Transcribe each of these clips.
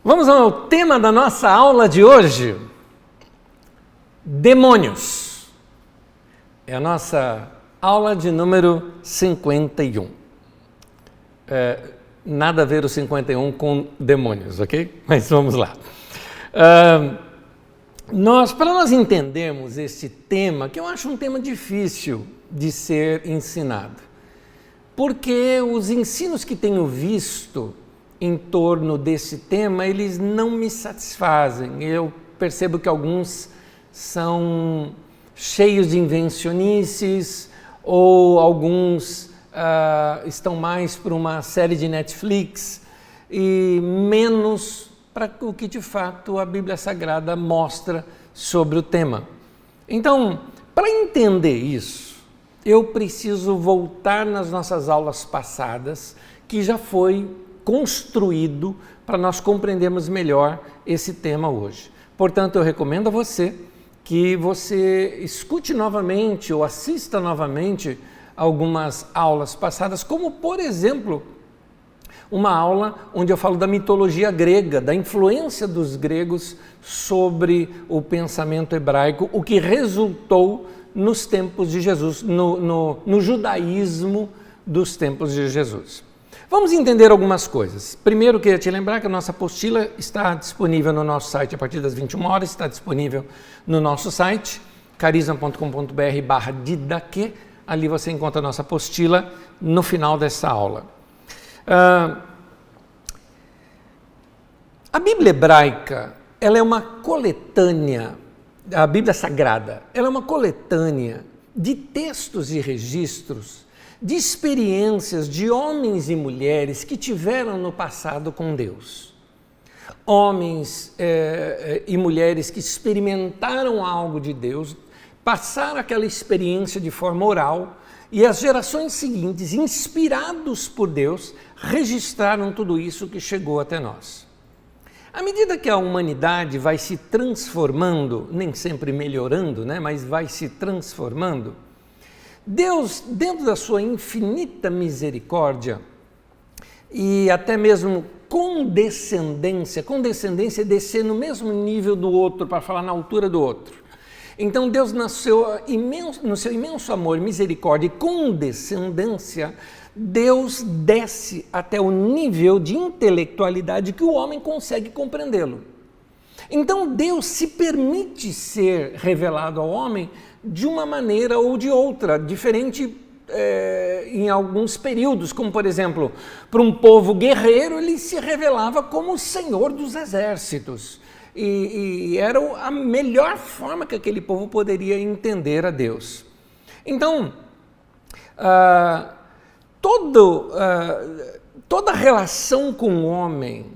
Vamos ao tema da nossa aula de hoje: demônios. É a nossa aula de número 51. Nada a ver o 51 com demônios, ok? Mas vamos lá. Para nós entendermos este tema, que eu acho um tema difícil de ser ensinado, porque os ensinos que tenho visto em torno desse tema, eles não me satisfazem. Eu percebo que alguns são cheios de invencionices, ou alguns estão mais para uma série de Netflix e menos para o que de fato a Bíblia Sagrada mostra sobre o tema. Então, para entender isso, eu preciso voltar nas nossas aulas passadas, que já foi construído para nós compreendermos melhor esse tema hoje. Portanto, eu recomendo a você que você escute novamente ou assista novamente algumas aulas passadas, como, por exemplo, uma aula onde eu falo da mitologia grega, da influência dos gregos sobre o pensamento hebraico, o que resultou nos tempos de Jesus, no judaísmo dos tempos de Jesus. Vamos entender algumas coisas. Primeiro, queria te lembrar que a nossa apostila está disponível no nosso site a partir das 21 horas, está disponível no nosso site, carisma.com.br/didaquê. Ali você encontra a nossa apostila no final dessa aula. A Bíblia hebraica, ela é uma coletânea, a Bíblia Sagrada, ela é uma coletânea de textos e registros de experiências de homens e mulheres que tiveram no passado com Deus. Homens e mulheres que experimentaram algo de Deus, passaram aquela experiência de forma oral, e as gerações seguintes, inspirados por Deus, registraram tudo isso que chegou até nós. À medida que a humanidade vai se transformando, nem sempre melhorando, mas vai se transformando, Deus, dentro da sua infinita misericórdia e até mesmo condescendência é descer no mesmo nível do outro, para falar na altura do outro. Então Deus, no seu imenso amor, misericórdia e condescendência, Deus desce até o nível de intelectualidade que o homem consegue compreendê-lo. Então Deus se permite ser revelado ao homem de uma maneira ou de outra, diferente em alguns períodos, como por exemplo, para um povo guerreiro ele se revelava como o Senhor dos exércitos, e era a melhor forma que aquele povo poderia entender a Deus. Então, toda relação com o homem,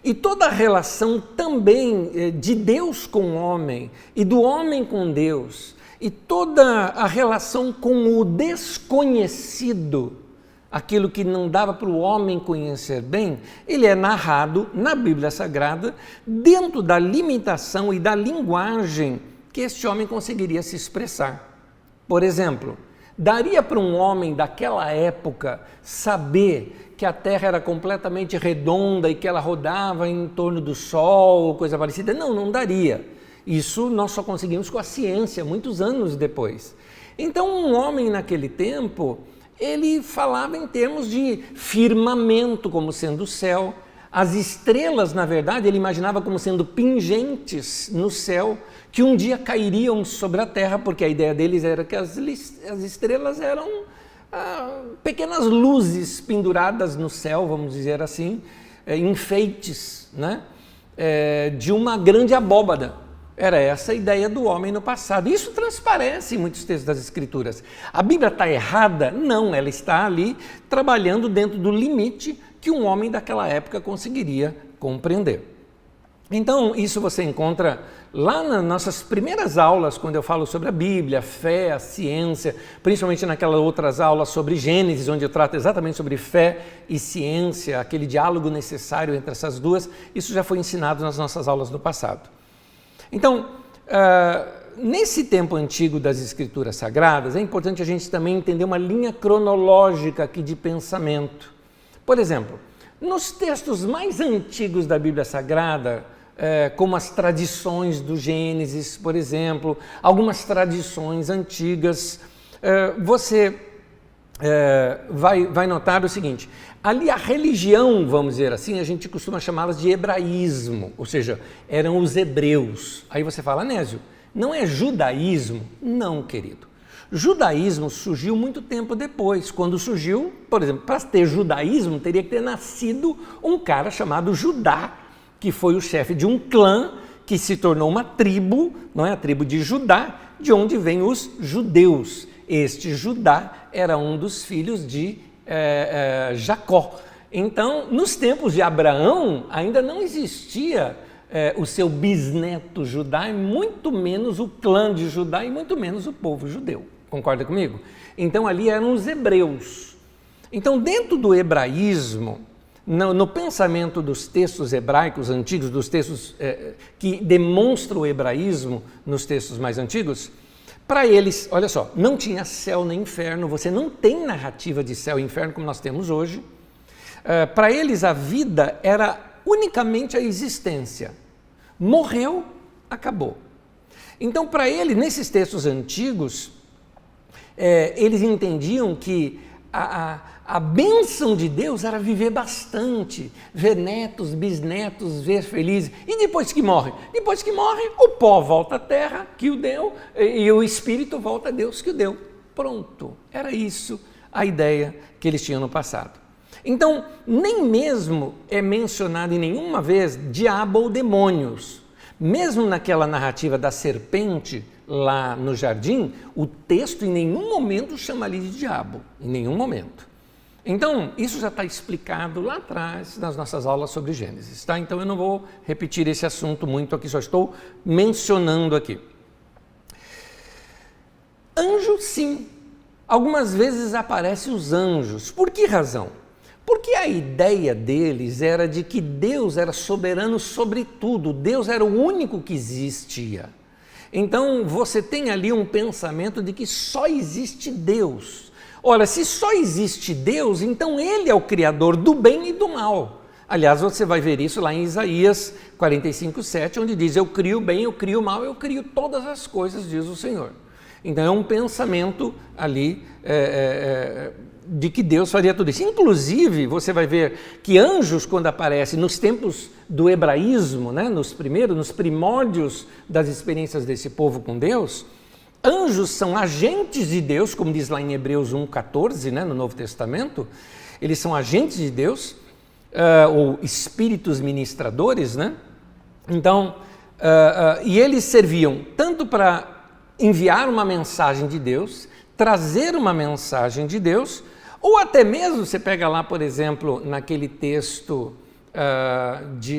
e toda a relação também de Deus com o homem, e do homem com Deus, e toda a relação com o desconhecido, aquilo que não dava para o homem conhecer bem, ele é narrado na Bíblia Sagrada dentro da limitação e da linguagem que este homem conseguiria se expressar. Por exemplo, daria para um homem daquela época saber que a Terra era completamente redonda e que ela rodava em torno do Sol ou coisa parecida? Não daria. Isso nós só conseguimos com a ciência, muitos anos depois. Então, um homem naquele tempo, ele falava em termos de firmamento, como sendo o céu. As estrelas, na verdade, ele imaginava como sendo pingentes no céu, que um dia cairiam sobre a terra, porque a ideia deles era que as estrelas eram pequenas luzes penduradas no céu, vamos dizer assim, enfeites, de uma grande abóbada. Era essa a ideia do homem no passado. Isso transparece em muitos textos das Escrituras. A Bíblia está errada? Não, ela está ali trabalhando dentro do limite que um homem daquela época conseguiria compreender. Então, isso você encontra lá nas nossas primeiras aulas, quando eu falo sobre a Bíblia, a fé, a ciência, principalmente naquelas outras aulas sobre Gênesis, onde eu trato exatamente sobre fé e ciência, aquele diálogo necessário entre essas duas. Isso já foi ensinado nas nossas aulas do passado. Então, nesse tempo antigo das Escrituras Sagradas, é importante a gente também entender uma linha cronológica aqui de pensamento. Por exemplo, Nos textos mais antigos da Bíblia Sagrada, como as tradições do Gênesis, por exemplo, algumas tradições antigas, você vai notar o seguinte: ali a religião, vamos dizer assim, a gente costuma chamá-las de hebraísmo, ou seja, eram os hebreus. Aí você fala, Anésio, não é judaísmo? Não, querido. Judaísmo surgiu muito tempo depois. Quando surgiu, por exemplo, para ter judaísmo, teria que ter nascido um cara chamado Judá, que foi o chefe de um clã que se tornou uma tribo, não é? A tribo de Judá, de onde vêm os judeus. Este Judá era um dos filhos de Jacó. Então, nos tempos de Abraão, ainda não existia o seu bisneto Judá, e muito menos o clã de Judá, e muito menos o povo judeu. Concorda comigo? Então, ali eram os hebreus. Então, dentro do hebraísmo, no pensamento dos textos hebraicos antigos, dos textos que demonstram o hebraísmo nos textos mais antigos, para eles, olha só, não tinha céu nem inferno, você não tem narrativa de céu e inferno como nós temos hoje. Para eles a vida era unicamente a existência. Morreu, acabou. Então, para eles, nesses textos antigos, eles entendiam que a bênção de Deus era viver bastante, ver netos, bisnetos, ver felizes. E depois que morre? Depois que morre, o pó volta à terra que o deu e o espírito volta a Deus que o deu. Pronto, era isso a ideia que eles tinham no passado. Então, nem mesmo é mencionado em nenhuma vez diabo ou demônios. Mesmo naquela narrativa da serpente lá no jardim, o texto em nenhum momento chama ali de diabo, em nenhum momento. Então, isso já está explicado lá atrás nas nossas aulas sobre Gênesis, tá? Então eu não vou repetir esse assunto muito aqui, só estou mencionando aqui. Anjo, sim. Algumas vezes aparecem os anjos. Por que razão? Porque a ideia deles era de que Deus era soberano sobre tudo, Deus era o único que existia. Então você tem ali um pensamento de que só existe Deus. Ora, se só existe Deus, então Ele é o Criador do bem e do mal. Aliás, você vai ver isso lá em Isaías 45:7, onde diz: eu crio o bem, eu crio o mal, eu crio todas as coisas, diz o Senhor. Então é um pensamento ali de que Deus faria tudo isso. Inclusive, você vai ver que anjos, quando aparecem nos tempos do hebraísmo, né, nos primórdios das experiências desse povo com Deus, anjos são agentes de Deus, como diz lá em Hebreus 1:14, né, no Novo Testamento. Eles são agentes de Deus, ou espíritos ministradores, né? Então, e eles serviam tanto para enviar uma mensagem de Deus, trazer uma mensagem de Deus, ou até mesmo, você pega lá, por exemplo, naquele texto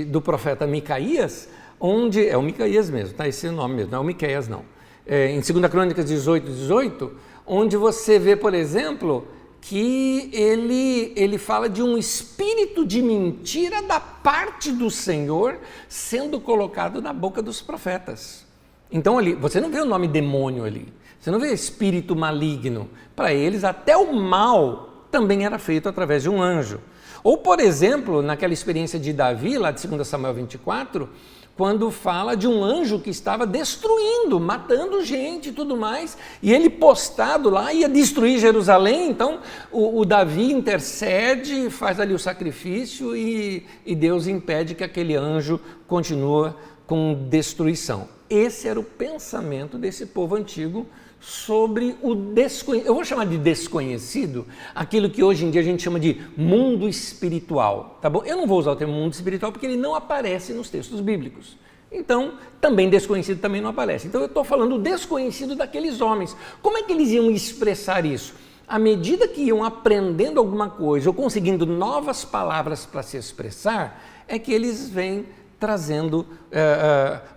do profeta Micaías, onde, é o Micaías mesmo, tá? Esse é o nome mesmo, não é o Miqueias não. Em 2 Crônicas 18:18, onde você vê, por exemplo, que ele fala de um espírito de mentira da parte do Senhor sendo colocado na boca dos profetas. Então ali, você não vê o nome demônio ali, você não vê espírito maligno. Para eles, até o mal também era feito através de um anjo. Ou, por exemplo, naquela experiência de Davi, lá de 2 Samuel 24, quando fala de um anjo que estava destruindo, matando gente e tudo mais, e ele postado lá ia destruir Jerusalém. Então o Davi intercede, faz ali o sacrifício e Deus impede que aquele anjo continue com destruição. Esse era o pensamento desse povo antigo sobre o desconhecido. Eu vou chamar de desconhecido aquilo que hoje em dia a gente chama de mundo espiritual, tá bom? Eu não vou usar o termo mundo espiritual porque ele não aparece nos textos bíblicos. Então, também desconhecido também não aparece. Então eu estou falando do desconhecido daqueles homens. Como é que eles iam expressar isso? À medida que iam aprendendo alguma coisa ou conseguindo novas palavras para se expressar, é que eles vêm trazendo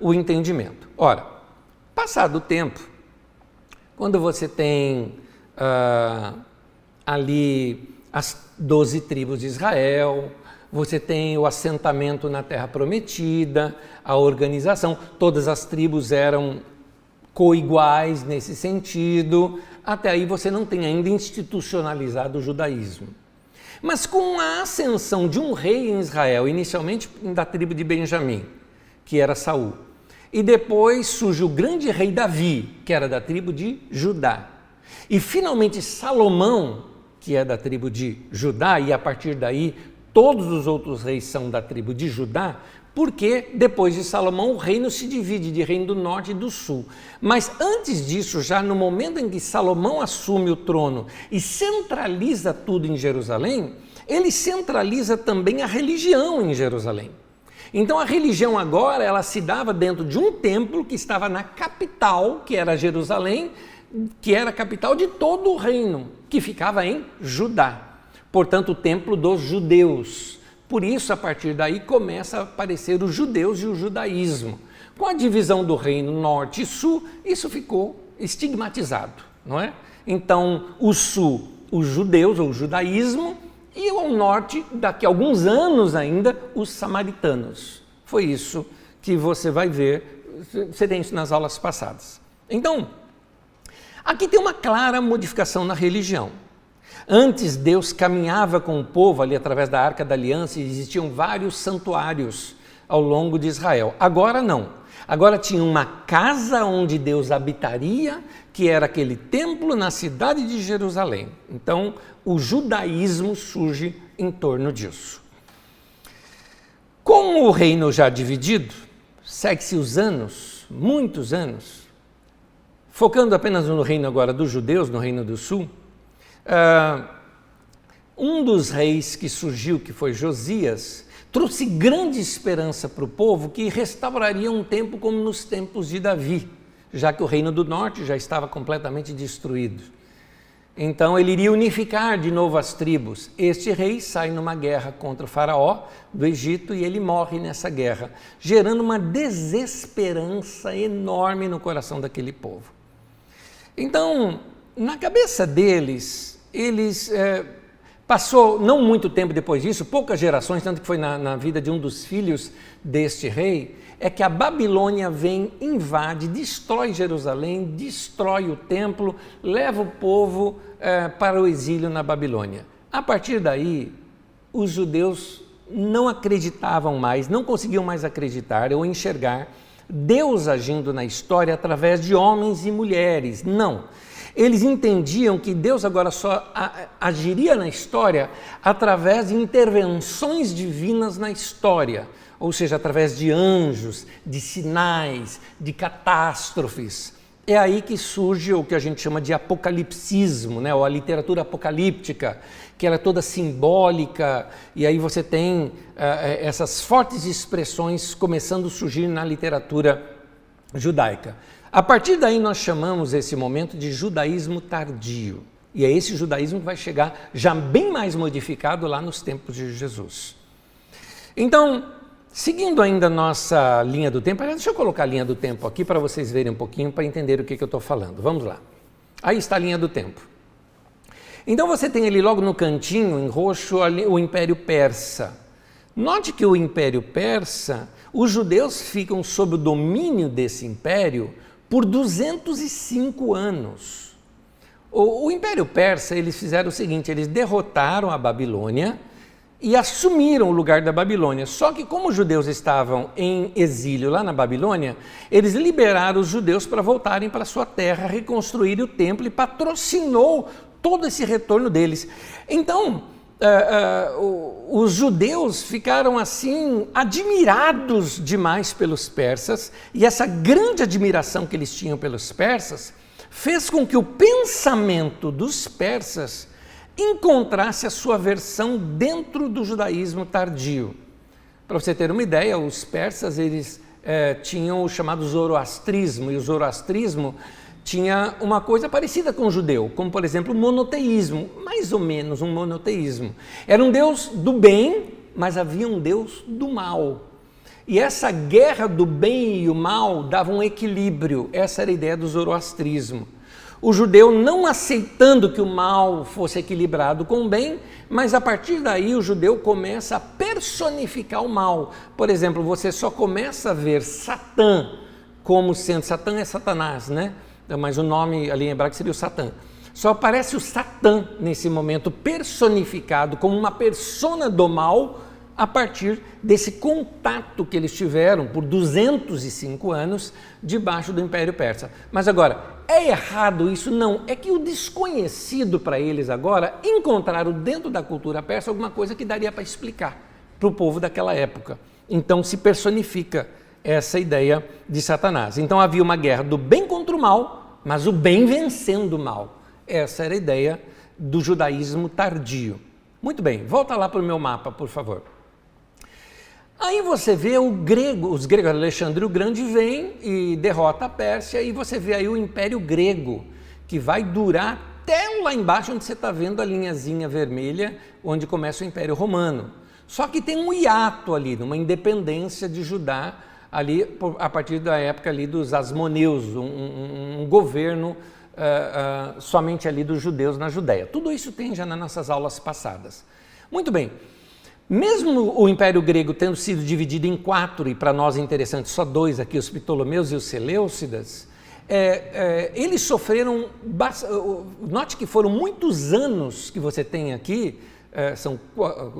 o entendimento. Ora, passado o tempo, quando você tem ali as 12 tribos de Israel, você tem o assentamento na Terra Prometida, a organização, todas as tribos eram coiguais nesse sentido, até aí você não tem ainda institucionalizado o judaísmo. Mas com a ascensão de um rei em Israel, inicialmente da tribo de Benjamim, que era Saul, e depois surge o grande rei Davi, que era da tribo de Judá, e finalmente Salomão, que é da tribo de Judá, e a partir daí todos os outros reis são da tribo de Judá, porque depois de Salomão o reino se divide de reino do norte e do sul. Mas antes disso, já no momento em que Salomão assume o trono e centraliza tudo em Jerusalém, ele centraliza também a religião em Jerusalém. Então a religião agora ela se dava dentro de um templo que estava na capital, que era Jerusalém, que era a capital de todo o reino, que ficava em Judá. Portanto, o templo dos judeus. Por isso, a partir daí, começa a aparecer os judeus e o judaísmo. Com a divisão do reino norte e sul, isso ficou estigmatizado, não é? Então, o sul, os judeus, ou o judaísmo, e ao norte, daqui a alguns anos ainda, os samaritanos. Foi isso que você vai ver, você tem isso nas aulas passadas. Então, aqui tem uma clara modificação na religião. Antes, Deus caminhava com o povo ali através da Arca da Aliança e existiam vários santuários ao longo de Israel. Agora não. Agora tinha uma casa onde Deus habitaria, que era aquele templo na cidade de Jerusalém. Então, o judaísmo surge em torno disso. Com o reino já dividido, segue-se os anos, muitos anos, focando apenas no reino agora dos judeus, no reino do sul. Um dos reis que surgiu, que foi Josias, trouxe grande esperança para o povo que restauraria um tempo como nos tempos de Davi, já que o reino do norte já estava completamente destruído. Então ele iria unificar de novo as tribos. Este rei sai numa guerra contra o faraó do Egito e ele morre nessa guerra, gerando uma desesperança enorme no coração daquele povo. Então, na cabeça deles, passou não muito tempo depois disso, poucas gerações, tanto que foi na vida de um dos filhos deste rei, é que a Babilônia vem, invade, destrói Jerusalém, destrói o templo, leva o povo para o exílio na Babilônia. A partir daí, os judeus não acreditavam mais, não conseguiam mais acreditar ou enxergar Deus agindo na história através de homens e mulheres. Não. Eles entendiam que Deus agora só agiria na história através de intervenções divinas na história, ou seja, através de anjos, de sinais, de catástrofes. É aí que surge o que a gente chama de apocalipsismo, né? Ou a literatura apocalíptica, que ela é toda simbólica, e aí você tem essas fortes expressões começando a surgir na literatura judaica. A partir daí nós chamamos esse momento de judaísmo tardio. E é esse judaísmo que vai chegar já bem mais modificado lá nos tempos de Jesus. Então, seguindo ainda a nossa linha do tempo, deixa eu colocar a linha do tempo aqui para vocês verem um pouquinho, para entender o que eu estou falando. Vamos lá. Aí está a linha do tempo. Então você tem ali logo no cantinho, em roxo, ali, o Império Persa. Note que o Império Persa, os judeus ficam sob o domínio desse império por 205 anos. O Império Persa, eles fizeram o seguinte, eles derrotaram a Babilônia e assumiram o lugar da Babilônia. Só que como os judeus estavam em exílio lá na Babilônia, eles liberaram os judeus para voltarem para sua terra, reconstruírem o templo e patrocinou todo esse retorno deles. Então, os judeus ficaram assim admirados demais pelos persas, e essa grande admiração que eles tinham pelos persas fez com que o pensamento dos persas encontrasse a sua versão dentro do judaísmo tardio. Para você ter uma ideia, os persas eles tinham o chamado zoroastrismo, e o zoroastrismo tinha uma coisa parecida com o judeu, como por exemplo o monoteísmo, mais ou menos um monoteísmo. Era um Deus do bem, mas havia um Deus do mal. E essa guerra do bem e o mal dava um equilíbrio, essa era a ideia do zoroastrismo. O judeu não aceitando que o mal fosse equilibrado com o bem, mas a partir daí o judeu começa a personificar o mal. Por exemplo, você só começa a ver Satã como sendo, Satã é Satanás, né? Mas o nome ali em hebraico seria o Satã. Só aparece o Satã nesse momento personificado como uma persona do mal a partir desse contato que eles tiveram por 205 anos debaixo do Império Persa. Mas agora, é errado isso? Não. É que o desconhecido para eles agora encontraram dentro da cultura persa alguma coisa que daria para explicar para o povo daquela época. Então se personifica essa ideia de Satanás. Então havia uma guerra do bem contra o mal, mas o bem vencendo o mal. Essa era a ideia do judaísmo tardio. Muito bem, volta lá para o meu mapa, por favor. Aí você vê os gregos, Alexandre o Grande vem e derrota a Pérsia, e você vê aí o Império Grego, que vai durar até lá embaixo, onde você está vendo a linhazinha vermelha, onde começa o Império Romano. Só que tem um hiato ali, uma independência de Judá, ali a partir da época ali dos Asmoneus, um governo somente ali dos judeus na Judéia. Tudo isso tem já nas nossas aulas passadas. Muito bem. Mesmo o Império Grego tendo sido dividido em 4, e para nós é interessante só 2 aqui, os Ptolomeus e os Seleucidas, eles sofreram, note que foram muitos anos que você tem aqui,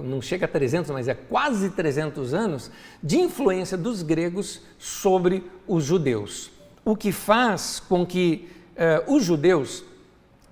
não chega a 300, mas é quase 300 anos, de influência dos gregos sobre os judeus. O que faz com que os judeus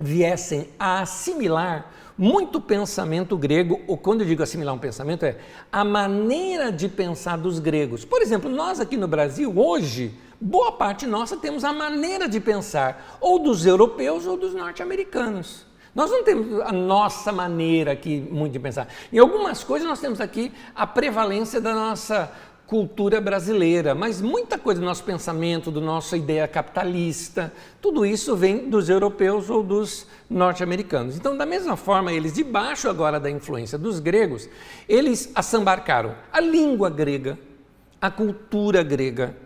viessem a assimilar muito pensamento grego, ou quando eu digo assimilar um pensamento, é a maneira de pensar dos gregos. Por exemplo, nós aqui no Brasil, hoje, boa parte nossa temos a maneira de pensar, ou dos europeus ou dos norte-americanos. Nós não temos a nossa maneira aqui muito de pensar. Em algumas coisas nós temos aqui a prevalência da nossa cultura brasileira, mas muita coisa do nosso pensamento, da nossa ideia capitalista, tudo isso vem dos europeus ou dos norte-americanos. Então, da mesma forma, eles, debaixo agora da influência dos gregos, eles assambarcaram a língua grega, a cultura grega,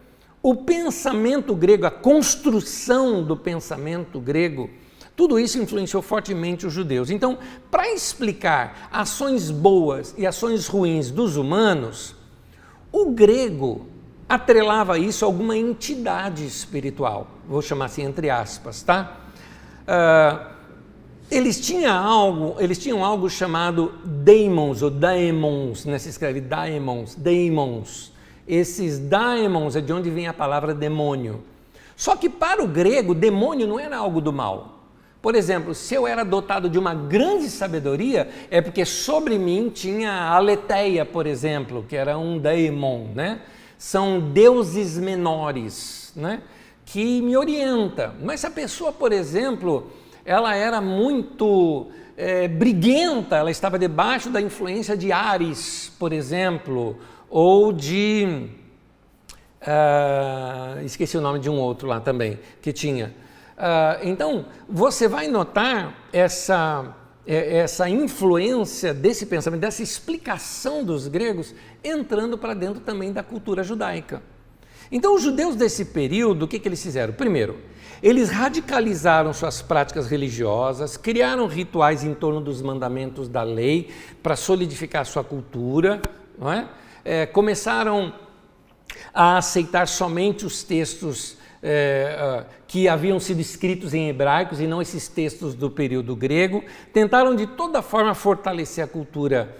o pensamento grego, a construção do pensamento grego. Tudo isso influenciou fortemente os judeus. Então, para explicar ações boas e ações ruins dos humanos, o grego atrelava isso a alguma entidade espiritual, vou chamar assim entre aspas, tá? Eles tinham algo chamado daemons ou daemons, né? Se escreve daemons. Esses daemons é de onde vem a palavra demônio. Só que para o grego, demônio não era algo do mal. Por exemplo, se eu era dotado de uma grande sabedoria, é porque sobre mim tinha a Aletheia, por exemplo, que era um daemon, né? São deuses menores, né? Que me orientam. Mas se a pessoa, por exemplo, ela era muito briguenta, ela estava debaixo da influência de Ares, por exemplo, ou de... esqueci o nome de um outro lá também, que tinha... então, você vai notar essa influência desse pensamento, dessa explicação dos gregos, entrando para dentro também da cultura judaica. Então, os judeus desse período, o que eles fizeram? Primeiro, eles radicalizaram suas práticas religiosas, criaram rituais em torno dos mandamentos da lei para solidificar sua cultura, não é? Começaram a aceitar somente os textos que haviam sido escritos em hebraicos e não esses textos do período grego. Tentaram de toda forma fortalecer a cultura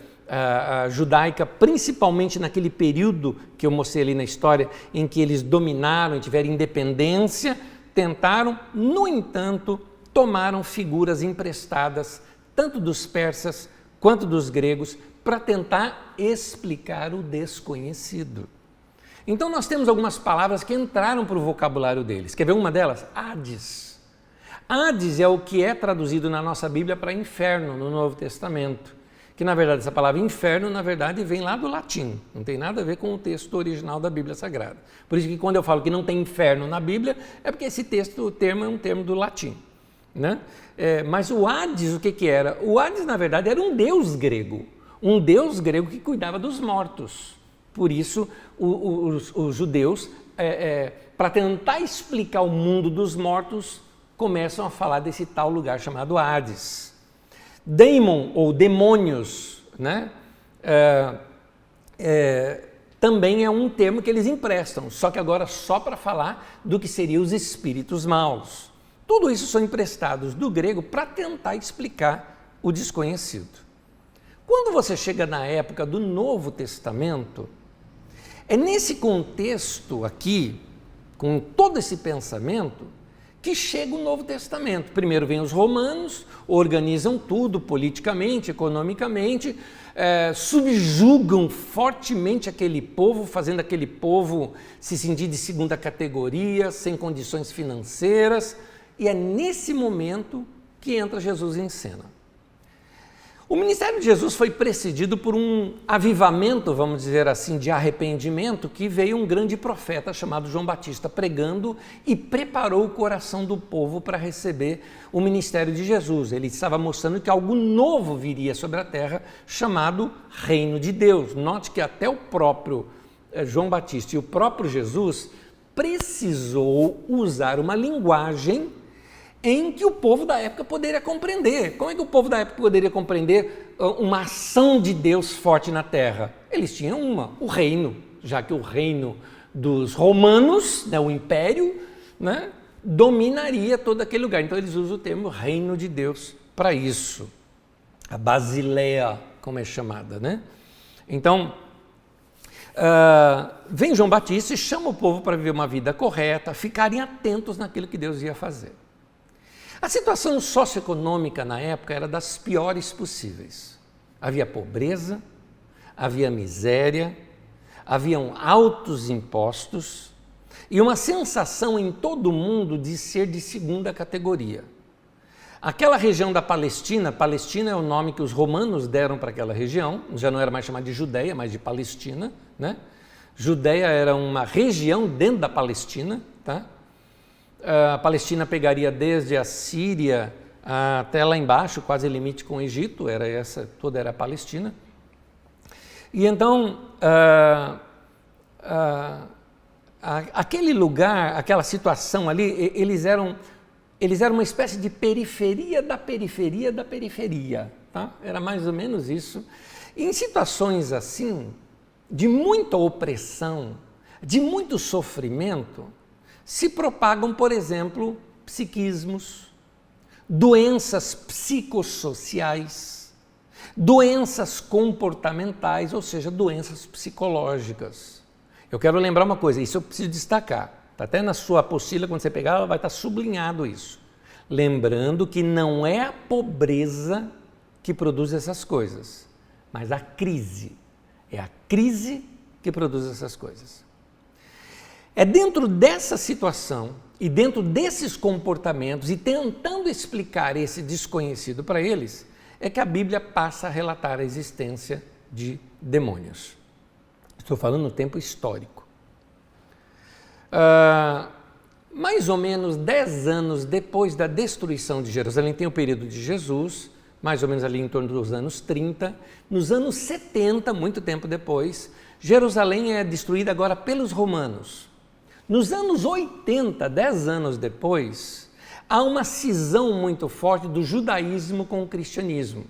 judaica, principalmente naquele período que eu mostrei ali na história, em que eles dominaram e tiveram independência. Tentaram, no entanto, tomaram figuras emprestadas, tanto dos persas quanto dos gregos, para tentar explicar o desconhecido. Então nós temos algumas palavras que entraram para o vocabulário deles. Quer ver uma delas? Hades. Hades é o que é traduzido na nossa Bíblia para inferno, no Novo Testamento. Que na verdade essa palavra inferno, na verdade, vem lá do latim. Não tem nada a ver com o texto original da Bíblia Sagrada. Por isso que quando eu falo que não tem inferno na Bíblia, é porque esse texto, o termo é um termo do latim, né? Mas o Hades, o que era? O Hades, na verdade, era um deus grego que cuidava dos mortos. Por isso, os judeus, para tentar explicar o mundo dos mortos, começam a falar desse tal lugar chamado Hades. Daemon, ou demônios, né? Também é um termo que eles emprestam, só que agora só para falar do que seriam os espíritos maus. Tudo isso são emprestados do grego para tentar explicar o desconhecido. Quando você chega na época do Novo Testamento, é nesse contexto aqui, com todo esse pensamento, que chega o Novo Testamento. Primeiro vem os romanos, organizam tudo politicamente, economicamente, subjugam fortemente aquele povo, fazendo aquele povo se sentir de segunda categoria, sem condições financeiras, e é nesse momento que entra Jesus em cena. O ministério de Jesus foi precedido por um avivamento, vamos dizer assim, de arrependimento, que veio um grande profeta chamado João Batista pregando e preparou o coração do povo para receber o ministério de Jesus. Ele estava mostrando que algo novo viria sobre a terra, chamado Reino de Deus. Note que até o próprio João Batista e o próprio Jesus precisou usar uma linguagem em que o povo da época poderia compreender. Como é que o povo da época poderia compreender uma ação de Deus forte na terra? Eles tinham o reino, já que o reino dos romanos, o império, dominaria todo aquele lugar. Então eles usam o termo reino de Deus para isso. A Basileia, como é chamada, Então, vem João Batista e chama o povo para viver uma vida correta, ficarem atentos naquilo que Deus ia fazer. A situação socioeconômica na época era das piores possíveis. Havia pobreza, havia miséria, haviam altos impostos e uma sensação em todo o mundo de ser de segunda categoria. Aquela região da Palestina, Palestina é o nome que os romanos deram para aquela região, já não era mais chamada de Judeia, mas de Palestina, Judeia era uma região dentro da Palestina, A Palestina pegaria desde a Síria até lá embaixo, quase limite com o Egito, toda era a Palestina. E então, aquele lugar, aquela situação ali, eles eram uma espécie de periferia da periferia da periferia. Era mais ou menos isso. E em situações assim, de muita opressão, de muito sofrimento, se propagam, por exemplo, psiquismos, doenças psicossociais, doenças comportamentais, ou seja, doenças psicológicas. Eu quero lembrar uma coisa, isso eu preciso destacar, até na sua apostila, quando você pegar, ela vai estar sublinhado isso. Lembrando que não é a pobreza que produz essas coisas, mas a crise. É a crise que produz essas coisas. É dentro dessa situação e dentro desses comportamentos e tentando explicar esse desconhecido para eles, é que a Bíblia passa a relatar a existência de demônios. Estou falando no tempo histórico. Mais ou menos 10 anos depois da destruição de Jerusalém, tem o período de Jesus, mais ou menos ali em torno dos anos 30, nos anos 70, muito tempo depois, Jerusalém é destruída agora pelos romanos. Nos anos 80, 10 anos depois, há uma cisão muito forte do judaísmo com o cristianismo.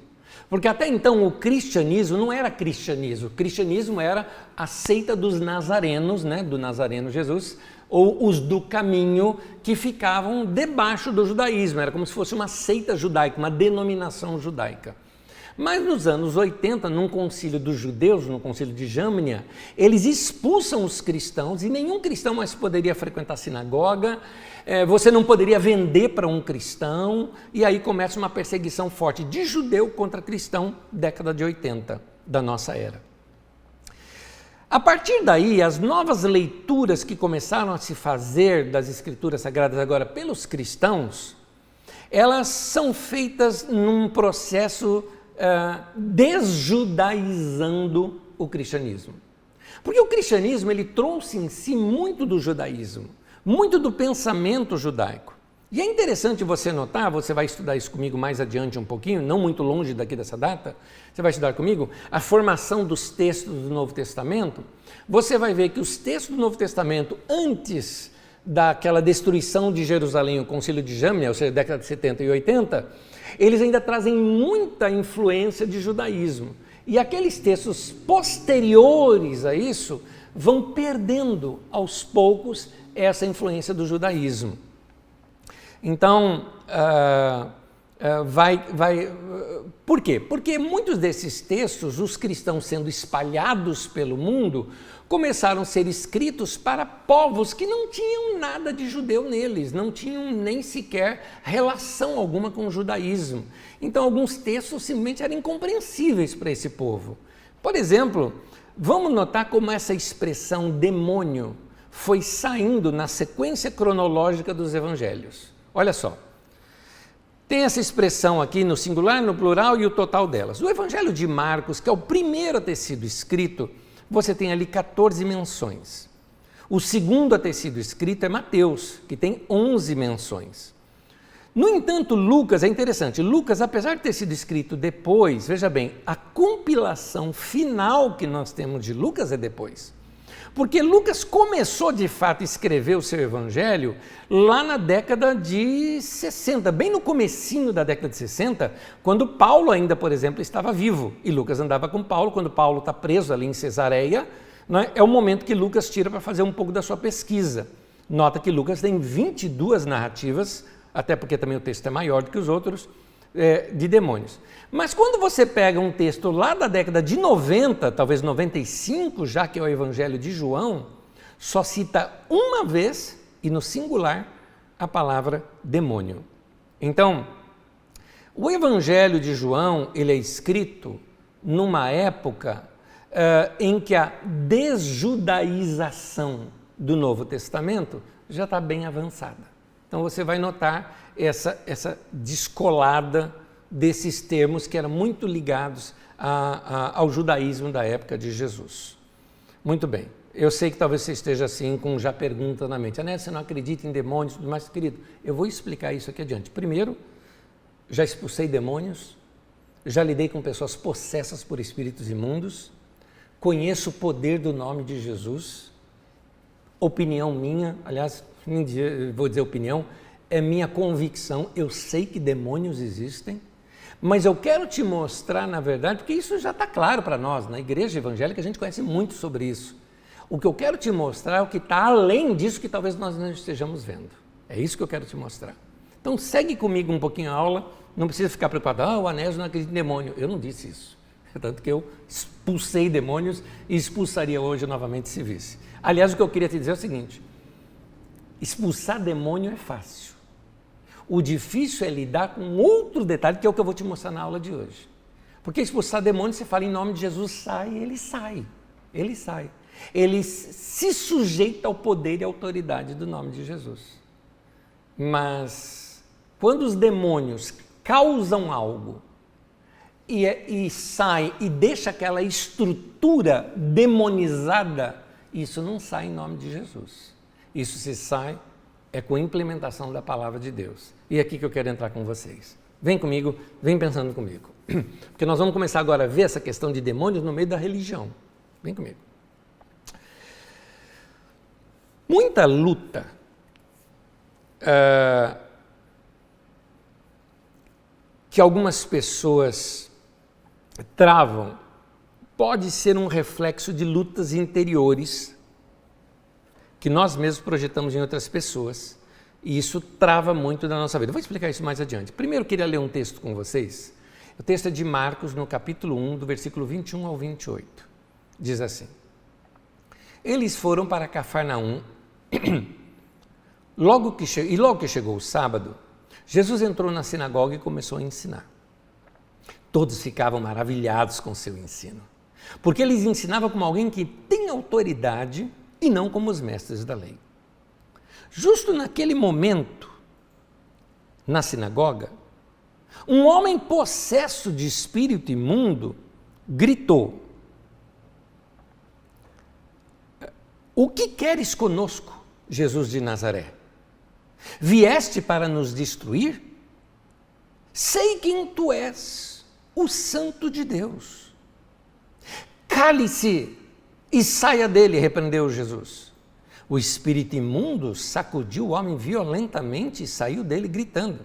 Porque até então o cristianismo não era cristianismo, o cristianismo era a seita dos nazarenos, do Nazareno Jesus, ou os do caminho, que ficavam debaixo do judaísmo, era como se fosse uma seita judaica, uma denominação judaica. Mas nos anos 80, num concílio dos judeus, no concílio de Jâmnia, eles expulsam os cristãos e nenhum cristão mais poderia frequentar a sinagoga, você não poderia vender para um cristão, e aí começa uma perseguição forte de judeu contra cristão, década de 80 da nossa era. A partir daí, as novas leituras que começaram a se fazer das Escrituras Sagradas agora pelos cristãos, elas são feitas num processo desjudaizando o cristianismo. Porque o cristianismo ele trouxe em si muito do judaísmo, muito do pensamento judaico. E é interessante você notar, você vai estudar isso comigo mais adiante um pouquinho, não muito longe daqui dessa data, você vai estudar comigo a formação dos textos do Novo Testamento. Você vai ver que os textos do Novo Testamento, antes daquela destruição de Jerusalém, o concílio de Jâmnia, ou seja, década de 70 e 80, eles ainda trazem muita influência de judaísmo. E aqueles textos posteriores a isso vão perdendo aos poucos essa influência do judaísmo. Então, por quê? Porque muitos desses textos, os cristãos sendo espalhados pelo mundo, começaram a ser escritos para povos que não tinham nada de judeu neles, não tinham nem sequer relação alguma com o judaísmo. Então, alguns textos simplesmente eram incompreensíveis para esse povo. Por exemplo, vamos notar como essa expressão demônio foi saindo na sequência cronológica dos evangelhos. Olha só. Tem essa expressão aqui no singular, no plural e o total delas. O Evangelho de Marcos, que é o primeiro a ter sido escrito, você tem ali 14 menções. O segundo a ter sido escrito é Mateus, que tem 11 menções. No entanto, Lucas, é interessante, Lucas, apesar de ter sido escrito depois, veja bem, a compilação final que nós temos de Lucas é depois. Porque Lucas começou de fato a escrever o seu evangelho lá na década de 60, bem no comecinho da década de 60, quando Paulo ainda, por exemplo, estava vivo. E Lucas andava com Paulo, quando Paulo está preso ali em Cesareia, né, é o momento que Lucas tira para fazer um pouco da sua pesquisa. Nota que Lucas tem 22 narrativas, até porque também o texto é maior do que os outros, de demônios. Mas quando você pega um texto lá da década de 90, talvez 95, já que é o Evangelho de João, só cita uma vez, e no singular, a palavra demônio. Então, o Evangelho de João, ele é escrito numa época em que a desjudaização do Novo Testamento já está bem avançada. Então você vai notar essa descolada desses termos que eram muito ligados ao judaísmo da época de Jesus. Muito bem, eu sei que talvez você esteja assim com já pergunta na mente. Anésio, você não acredita em demônios e tudo mais, querido? Eu vou explicar isso aqui adiante. Primeiro, já expulsei demônios, já lidei com pessoas possessas por espíritos imundos, conheço o poder do nome de Jesus, opinião minha, aliás, vou dizer opinião, é minha convicção, eu sei que demônios existem, mas eu quero te mostrar, na verdade, porque isso já está claro para nós, na igreja evangélica a gente conhece muito sobre isso. O que eu quero te mostrar é o que está além disso que talvez nós não estejamos vendo. É isso que eu quero te mostrar. Então segue comigo um pouquinho a aula, não precisa ficar preocupado, o Anésio não acredita em demônio. Eu não disse isso, tanto que eu expulsei demônios e expulsaria hoje novamente se visse. Aliás, o que eu queria te dizer é o seguinte, expulsar demônio é fácil. O difícil é lidar com outro detalhe, que é o que eu vou te mostrar na aula de hoje. Porque expulsar demônio, você fala em nome de Jesus, sai, ele sai. Ele sai. Ele se sujeita ao poder e à autoridade do nome de Jesus. Mas, quando os demônios causam algo e saem e deixa aquela estrutura demonizada, isso não sai em nome de Jesus. Isso se sai com a implementação da palavra de Deus. E é aqui que eu quero entrar com vocês. Vem comigo, vem pensando comigo. Porque nós vamos começar agora a ver essa questão de demônios no meio da religião. Vem comigo. Muita luta que algumas pessoas travam pode ser um reflexo de lutas interiores que nós mesmos projetamos em outras pessoas, e isso trava muito da nossa vida. Eu vou explicar isso mais adiante. Primeiro, eu queria ler um texto com vocês. O texto é de Marcos, no capítulo 1, do versículo 21 ao 28. Diz assim: Eles foram para Cafarnaum, logo que chegou o sábado, Jesus entrou na sinagoga e começou a ensinar. Todos ficavam maravilhados com seu ensino, porque ele ensinava como alguém que tem autoridade e não como os mestres da lei. Justo naquele momento, na sinagoga, um homem possesso de espírito imundo gritou: O que queres conosco, Jesus de Nazaré? Vieste para nos destruir? Sei quem tu és, o Santo de Deus. Cale-se e saia dele, repreendeu Jesus. O espírito imundo sacudiu o homem violentamente e saiu dele gritando.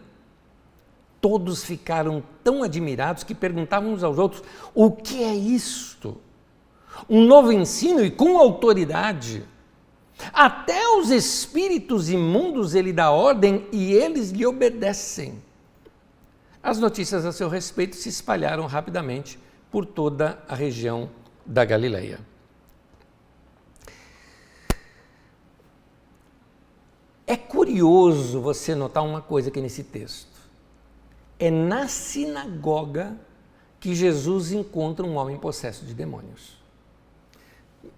Todos ficaram tão admirados que perguntavam uns aos outros: o que é isto? Um novo ensino e com autoridade. Até os espíritos imundos ele dá ordem e eles lhe obedecem. As notícias a seu respeito se espalharam rapidamente por toda a região da Galileia. É curioso você notar uma coisa aqui nesse texto. É na sinagoga que Jesus encontra um homem possesso de demônios.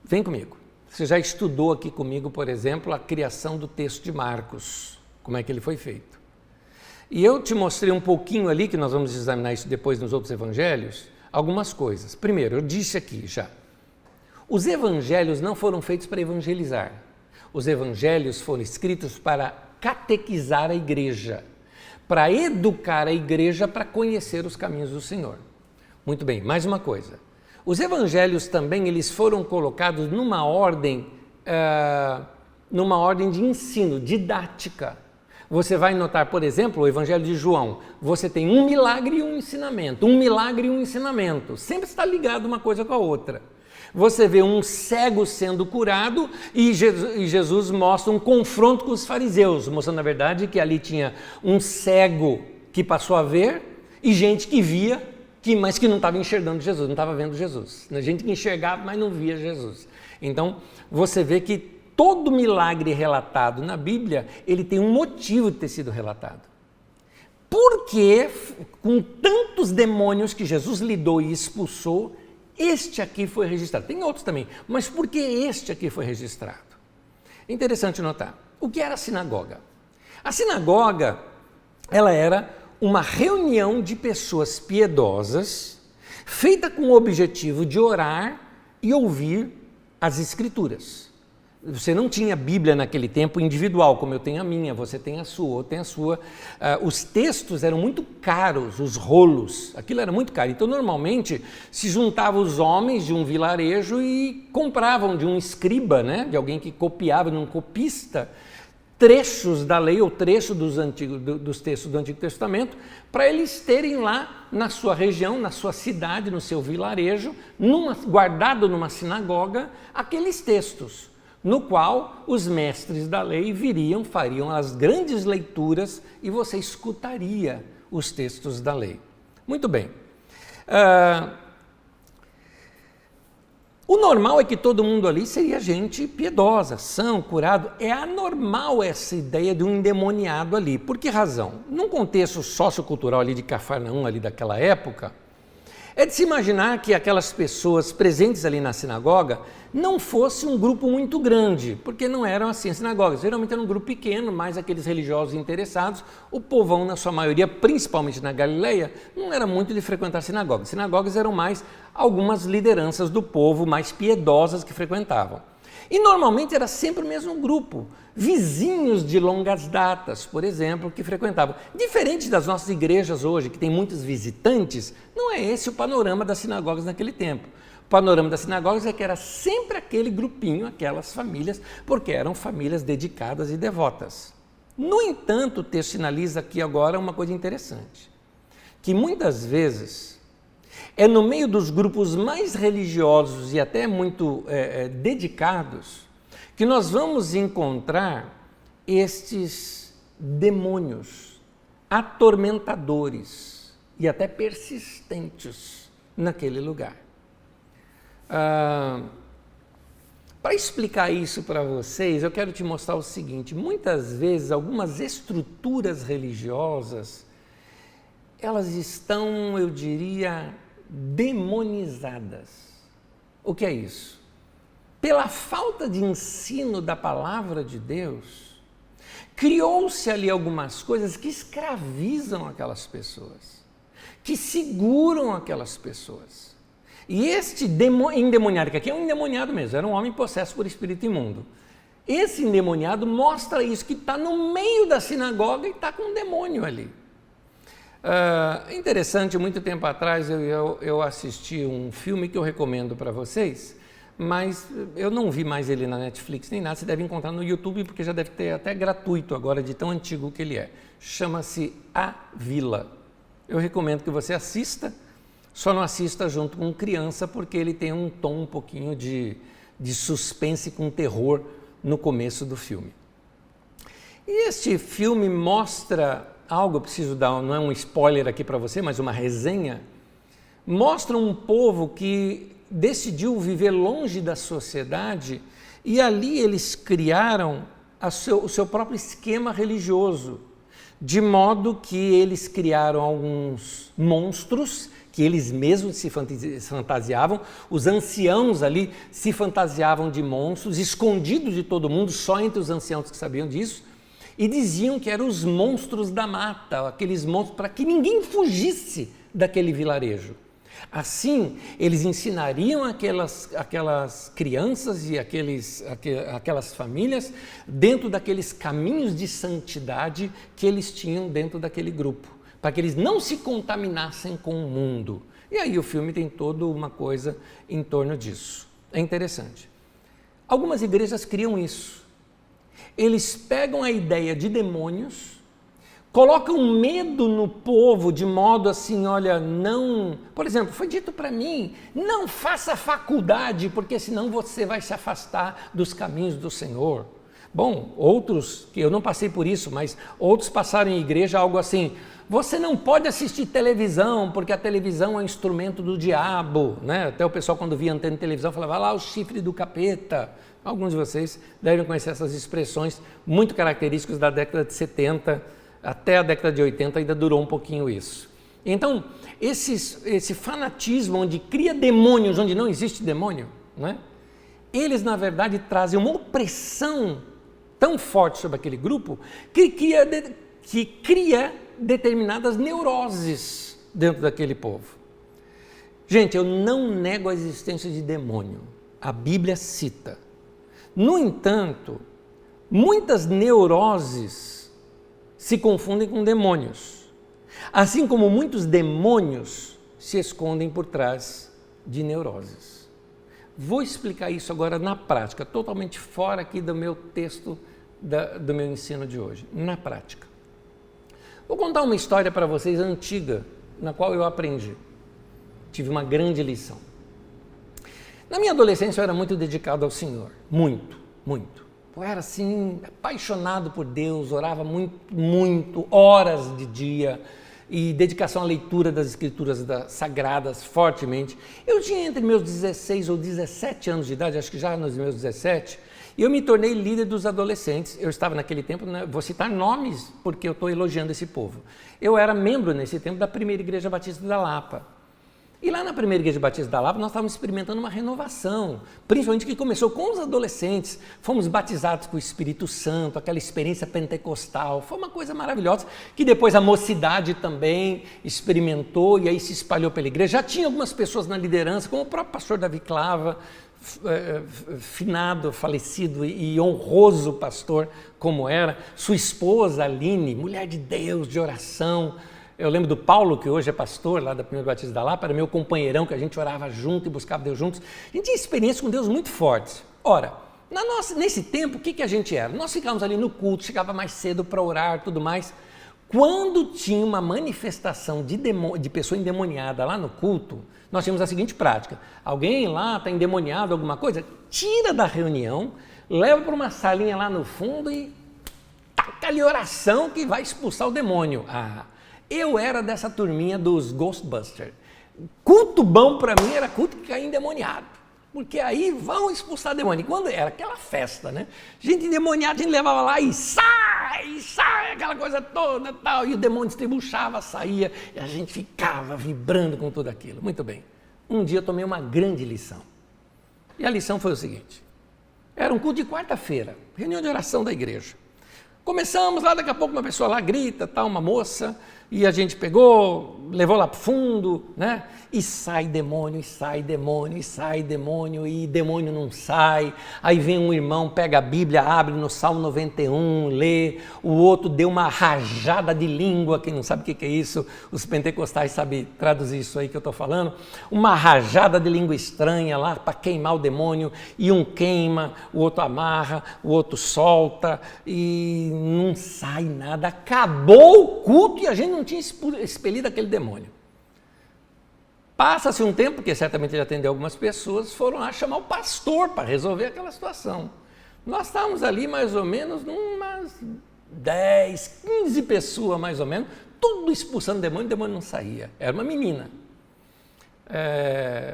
Vem comigo. Você já estudou aqui comigo, por exemplo, a criação do texto de Marcos, como é que ele foi feito. E eu te mostrei um pouquinho ali, que nós vamos examinar isso depois nos outros evangelhos, algumas coisas. Primeiro, eu disse aqui já, os evangelhos não foram feitos para evangelizar. Os evangelhos foram escritos para catequizar a igreja, para educar a igreja para conhecer os caminhos do Senhor. Muito bem, mais uma coisa. Os evangelhos também eles foram colocados numa ordem de ensino, didática. Você vai notar, por exemplo, o evangelho de João. Você tem um milagre e um ensinamento, um milagre e um ensinamento. Sempre está ligado uma coisa com a outra. Você vê um cego sendo curado e Jesus mostra um confronto com os fariseus, mostrando na verdade que ali tinha um cego que passou a ver e gente que via, mas que não estava enxergando Jesus, não estava vendo Jesus. Gente que enxergava, mas não via Jesus. Então, você vê que todo milagre relatado na Bíblia, ele tem um motivo de ter sido relatado. Por que, com tantos demônios que Jesus lidou e expulsou, este aqui foi registrado? Tem outros também, mas por que este aqui foi registrado? É interessante notar. O que era a sinagoga? A sinagoga, ela era uma reunião de pessoas piedosas, feita com o objetivo de orar e ouvir as Escrituras. Você não tinha Bíblia naquele tempo individual, como eu tenho a minha, você tem a sua, eu tenho a sua. Os textos eram muito caros, os rolos, aquilo era muito caro. Então, normalmente, se juntavam os homens de um vilarejo e compravam de um escriba, né, de alguém que copiava, de um copista, trechos da lei ou trecho dos textos do Antigo Testamento, para eles terem lá na sua região, na sua cidade, no seu vilarejo, guardado numa sinagoga, aqueles textos, no qual os mestres da lei viriam, fariam as grandes leituras e você escutaria os textos da lei. Muito bem. O normal é que todo mundo ali seria gente piedosa, são, curado. É anormal essa ideia de um endemoniado ali. Por que razão? Num contexto sociocultural ali de Cafarnaum, ali daquela época, é de se imaginar que aquelas pessoas presentes ali na sinagoga não fosse um grupo muito grande, porque não eram assim as sinagogas. Geralmente era um grupo pequeno, mais aqueles religiosos interessados. O povão, na sua maioria, principalmente na Galileia, não era muito de frequentar sinagogas. Sinagogas eram mais algumas lideranças do povo, mais piedosas que frequentavam. E normalmente era sempre o mesmo grupo, vizinhos de longas datas, por exemplo, que frequentavam. Diferente das nossas igrejas hoje, que tem muitos visitantes, não é esse o panorama das sinagogas naquele tempo. O panorama das sinagogas é que era sempre aquele grupinho, aquelas famílias, porque eram famílias dedicadas e devotas. No entanto, o texto sinaliza aqui agora uma coisa interessante, que muitas vezes é no meio dos grupos mais religiosos e até muito dedicados que nós vamos encontrar estes demônios atormentadores e até persistentes naquele lugar. Para explicar isso para vocês, eu quero te mostrar o seguinte: muitas vezes algumas estruturas religiosas, elas estão, eu diria, demonizadas. O que é isso? Pela falta de ensino da palavra de Deus, criou-se ali algumas coisas que escravizam aquelas pessoas, que seguram aquelas pessoas. E este endemoniado, que aqui é um endemoniado mesmo, era um homem possesso por espírito imundo. Esse endemoniado mostra isso, que está no meio da sinagoga e está com um demônio ali. É interessante, muito tempo atrás eu assisti um filme que eu recomendo para vocês, mas eu não vi mais ele na Netflix nem nada, você deve encontrar no YouTube, porque já deve ter até gratuito agora, de tão antigo que ele é. Chama-se A Vila. Eu recomendo que você assista, só não assista junto com criança, porque ele tem um tom um pouquinho de suspense com terror no começo do filme. E este filme mostra algo, eu preciso dar, não é um spoiler aqui para você, mas uma resenha, mostra um povo que decidiu viver longe da sociedade e ali eles criaram o seu próprio esquema religioso, de modo que eles criaram alguns monstros que eles mesmos se fantasiavam, os anciãos ali se fantasiavam de monstros, escondidos de todo mundo, só entre os anciãos que sabiam disso, e diziam que eram os monstros da mata, aqueles monstros para que ninguém fugisse daquele vilarejo. Assim, eles ensinariam aquelas crianças e aquelas famílias dentro daqueles caminhos de santidade que eles tinham dentro daquele grupo, para que eles não se contaminassem com o mundo. E aí o filme tem toda uma coisa em torno disso. É interessante. Algumas igrejas criam isso. Eles pegam a ideia de demônios, colocam medo no povo de modo assim, olha, não... Por exemplo, foi dito para mim, não faça faculdade, porque senão você vai se afastar dos caminhos do Senhor. Bom, outros, que eu não passei por isso, mas outros passaram em igreja algo assim, você não pode assistir televisão, porque a televisão é um instrumento do diabo, né? Até o pessoal quando via antena de televisão falava, lá o chifre do capeta. Alguns de vocês devem conhecer essas expressões muito características da década de 70, até a década de 80 ainda durou um pouquinho isso. Então, esse fanatismo onde cria demônios, onde não existe demônio, né? Eles na verdade trazem uma opressão tão forte sobre aquele grupo que cria determinadas neuroses dentro daquele povo. Gente, eu não nego a existência de demônio, a Bíblia cita. No entanto, muitas neuroses se confundem com demônios, assim como muitos demônios se escondem por trás de neuroses. Vou explicar isso agora na prática, totalmente fora aqui do meu texto, do meu ensino de hoje, na prática. Vou contar uma história para vocês antiga, na qual eu aprendi. Tive uma grande lição. Na minha adolescência eu era muito dedicado ao Senhor, muito, muito. Eu era assim, apaixonado por Deus, orava muito, horas de dia, e dedicação à leitura das escrituras sagradas fortemente. Eu tinha entre meus 16 ou 17 anos de idade, acho que já nos meus 17, e eu me tornei líder dos adolescentes. Eu estava naquele tempo, né, vou citar nomes porque eu estou elogiando esse povo. Eu era membro nesse tempo da Primeira Igreja Batista da Lapa. E lá na Primeira Igreja Batista da Lapa nós estávamos experimentando uma renovação, principalmente que começou com os adolescentes. Fomos batizados com o Espírito Santo, aquela experiência pentecostal. Foi uma coisa maravilhosa que depois a mocidade também experimentou e aí se espalhou pela igreja. Já tinha algumas pessoas na liderança, como o próprio pastor Davi Clava, finado, falecido e honroso pastor como era, sua esposa Aline, mulher de Deus, de oração. Eu lembro do Paulo, que hoje é pastor lá da Primeira Batista da Lapa, era meu companheirão, que a gente orava junto e buscava Deus juntos. A gente tinha experiência com Deus muito fortes. Ora, nesse tempo, o que a gente era? Nós ficávamos ali no culto, chegava mais cedo para orar e tudo mais. Quando tinha uma manifestação de pessoa endemoniada lá no culto, nós tínhamos a seguinte prática. Alguém lá está endemoniado, alguma coisa, tira da reunião, leva para uma salinha lá no fundo e taca ali oração que vai expulsar o demônio. Eu era dessa turminha dos Ghostbusters. Culto bom para mim era culto que caía endemoniado. Porque aí vão expulsar demônio. E quando era aquela festa, né? Gente endemoniada, a gente levava lá e sai, aquela coisa toda tal. E o demônio estribuchava, saía. E a gente ficava vibrando com tudo aquilo. Muito bem. Um dia eu tomei uma grande lição. E a lição foi o seguinte. Era um culto de quarta-feira, reunião de oração da igreja. Começamos lá, daqui a pouco uma pessoa lá grita, uma moça, e a gente pegou, levou lá para o fundo, né? E sai demônio, e sai demônio, e sai demônio, e demônio não sai. Aí vem um irmão, pega a Bíblia, abre no Salmo 91, lê. O outro deu uma rajada de língua, quem não sabe o que é isso, os pentecostais sabem traduzir isso aí que eu estou falando. Uma rajada de língua estranha lá para queimar o demônio, e um queima, o outro amarra, o outro solta, e não sai nada. Acabou o culto e a gente não tinha expelido aquele demônio. Passa-se um tempo, porque certamente ele atendeu algumas pessoas, foram lá chamar o pastor para resolver aquela situação. Nós estávamos ali mais ou menos umas 10, 15 pessoas mais ou menos, tudo expulsando demônio, o demônio não saía. Era uma menina,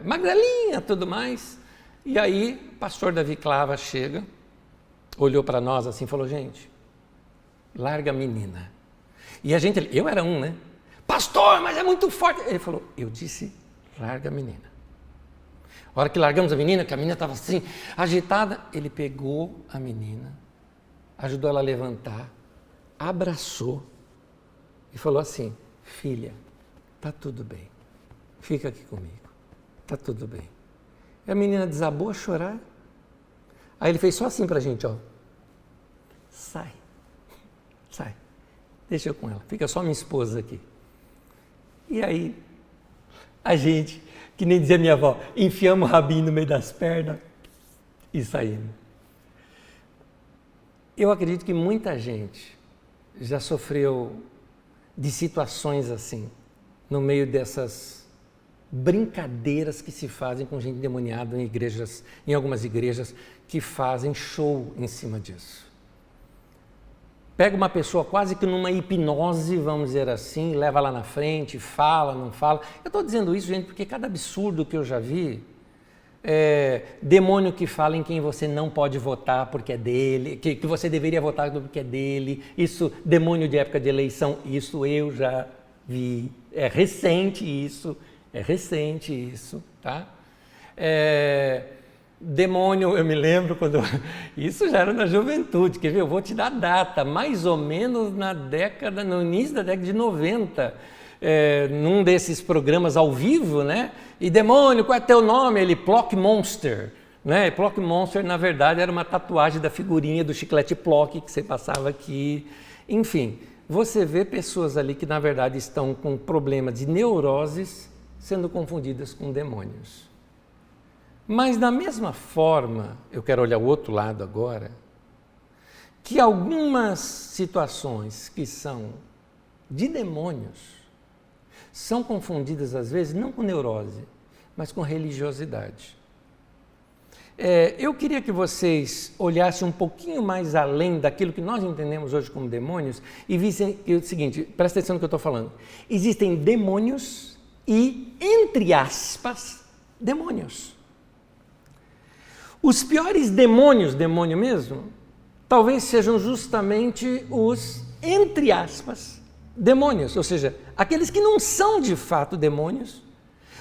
magrelinha, tudo mais. E aí, o pastor Davi Clava chega, olhou para nós assim e falou, gente, larga a menina. E a gente, eu era um, né? Pastor, mas é muito forte. Ele falou, eu disse, larga a menina. A hora que largamos a menina, que a menina estava assim, agitada, ele pegou a menina, ajudou ela a levantar, abraçou e falou assim, filha, tá tudo bem, fica aqui comigo, tá tudo bem. E a menina desabou a chorar. Aí ele fez só assim pra gente, ó, sai, deixa eu com ela, fica só minha esposa aqui. E aí, a gente, que nem dizia minha avó, enfiamos o rabinho no meio das pernas e saímos. Eu acredito que muita gente já sofreu de situações assim, no meio dessas brincadeiras que se fazem com gente endemoniada em algumas igrejas que fazem show em cima disso. Pega uma pessoa quase que numa hipnose, vamos dizer assim, leva lá na frente, fala, não fala. Eu estou dizendo isso, gente, porque cada absurdo que eu já vi, demônio que fala em quem você não pode votar porque é dele, que você deveria votar porque é dele, isso, demônio de época de eleição, isso eu já vi, é recente isso, tá? Demônio, eu me lembro quando... Isso já era na juventude, quer ver? Eu vou te dar a data, mais ou menos no início da década de 90, num desses programas ao vivo, né? E demônio, qual é teu nome? Ele, Plock Monster, né? Plock Monster, na verdade, era uma tatuagem da figurinha do chiclete Plock que você passava aqui. Enfim, você vê pessoas ali que, na verdade, estão com problemas de neuroses sendo confundidas com demônios. Mas da mesma forma, eu quero olhar o outro lado agora, que algumas situações que são de demônios são confundidas às vezes não com neurose, mas com religiosidade. Eu queria que vocês olhassem um pouquinho mais além daquilo que nós entendemos hoje como demônios e vissem o seguinte, presta atenção no que eu estou falando. Existem demônios e, entre aspas, demônios. Os piores demônios, demônio mesmo, talvez sejam justamente os, entre aspas, demônios, ou seja, aqueles que não são de fato demônios,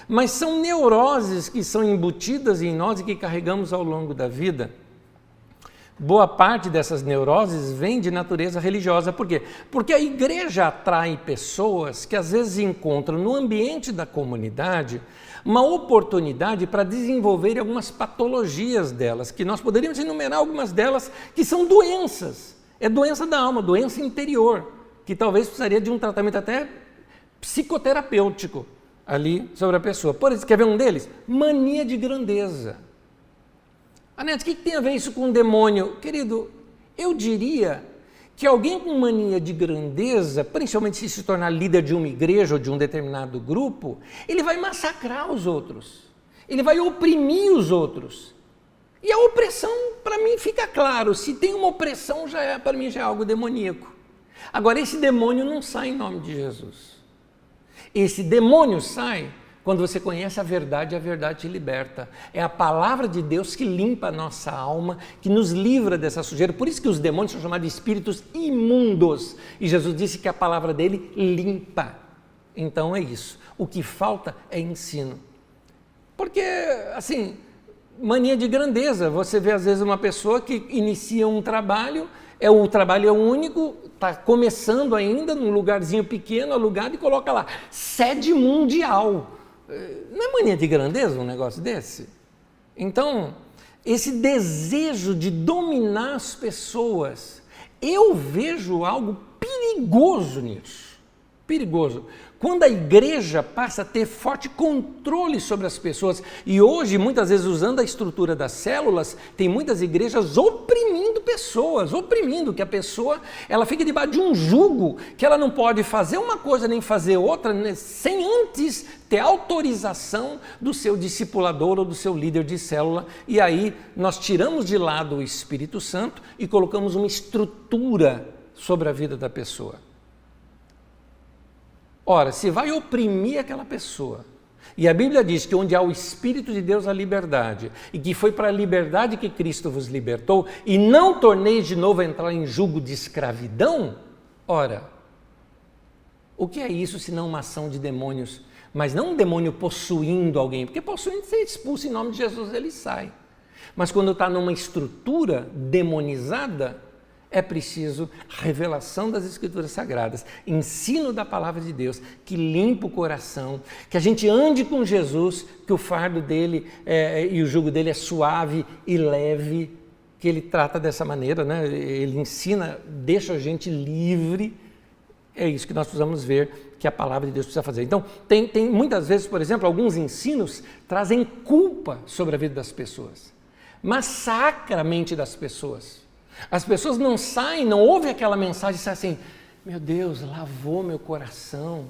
mas são neuroses que são embutidas em nós e que carregamos ao longo da vida. Boa parte dessas neuroses vem de natureza religiosa. Por quê? Porque a igreja atrai pessoas que às vezes encontram no ambiente da comunidade uma oportunidade para desenvolver algumas patologias delas, que nós poderíamos enumerar algumas delas que são doenças. É doença da alma, doença interior, que talvez precisaria de um tratamento até psicoterapêutico ali sobre a pessoa. Por exemplo, quer ver um deles? Mania de grandeza. Anete, o que tem a ver isso com um demônio? Querido, eu diria que alguém com mania de grandeza, principalmente se tornar líder de uma igreja ou de um determinado grupo, ele vai massacrar os outros, ele vai oprimir os outros. E a opressão, para mim, fica claro, se tem uma opressão, para mim já é algo demoníaco. Agora, esse demônio não sai em nome de Jesus. Esse demônio sai quando você conhece a verdade te liberta. É a palavra de Deus que limpa a nossa alma, que nos livra dessa sujeira. Por isso que os demônios são chamados de espíritos imundos. E Jesus disse que a palavra dele limpa. Então é isso. O que falta é ensino. Porque, assim, mania de grandeza. Você vê às vezes uma pessoa que inicia um trabalho, o trabalho é único, está começando ainda num lugarzinho pequeno, alugado, e coloca lá, sede mundial. Não é mania de grandeza um negócio desse? Então, esse desejo de dominar as pessoas, eu vejo algo perigoso nisso. Perigoso. Quando a igreja passa a ter forte controle sobre as pessoas, e hoje, muitas vezes, usando a estrutura das células, tem muitas igrejas oprimindo pessoas, oprimindo, que a pessoa ela fica debaixo de um jugo, que ela não pode fazer uma coisa nem fazer outra, né, sem antes ter autorização do seu discipulador ou do seu líder de célula, e aí nós tiramos de lado o Espírito Santo e colocamos uma estrutura sobre a vida da pessoa. Ora, se vai oprimir aquela pessoa, e a Bíblia diz que onde há o Espírito de Deus há liberdade, e que foi para a liberdade que Cristo vos libertou, e não torneis de novo a entrar em jugo de escravidão, ora, o que é isso senão uma ação de demônios? Mas não um demônio possuindo alguém, porque possuindo você expulsa em nome de Jesus, ele sai. Mas quando está numa estrutura demonizada, é preciso revelação das Escrituras Sagradas, ensino da Palavra de Deus, que limpa o coração, que a gente ande com Jesus, que o fardo dele e o jugo dele é suave e leve, que ele trata dessa maneira, né? Ele ensina, deixa a gente livre. É isso que nós precisamos ver, que a Palavra de Deus precisa fazer. Então, tem muitas vezes, por exemplo, alguns ensinos trazem culpa sobre a vida das pessoas, massacra a mente das pessoas. As pessoas não saem, não ouvem aquela mensagem e saem assim, meu Deus, lavou meu coração,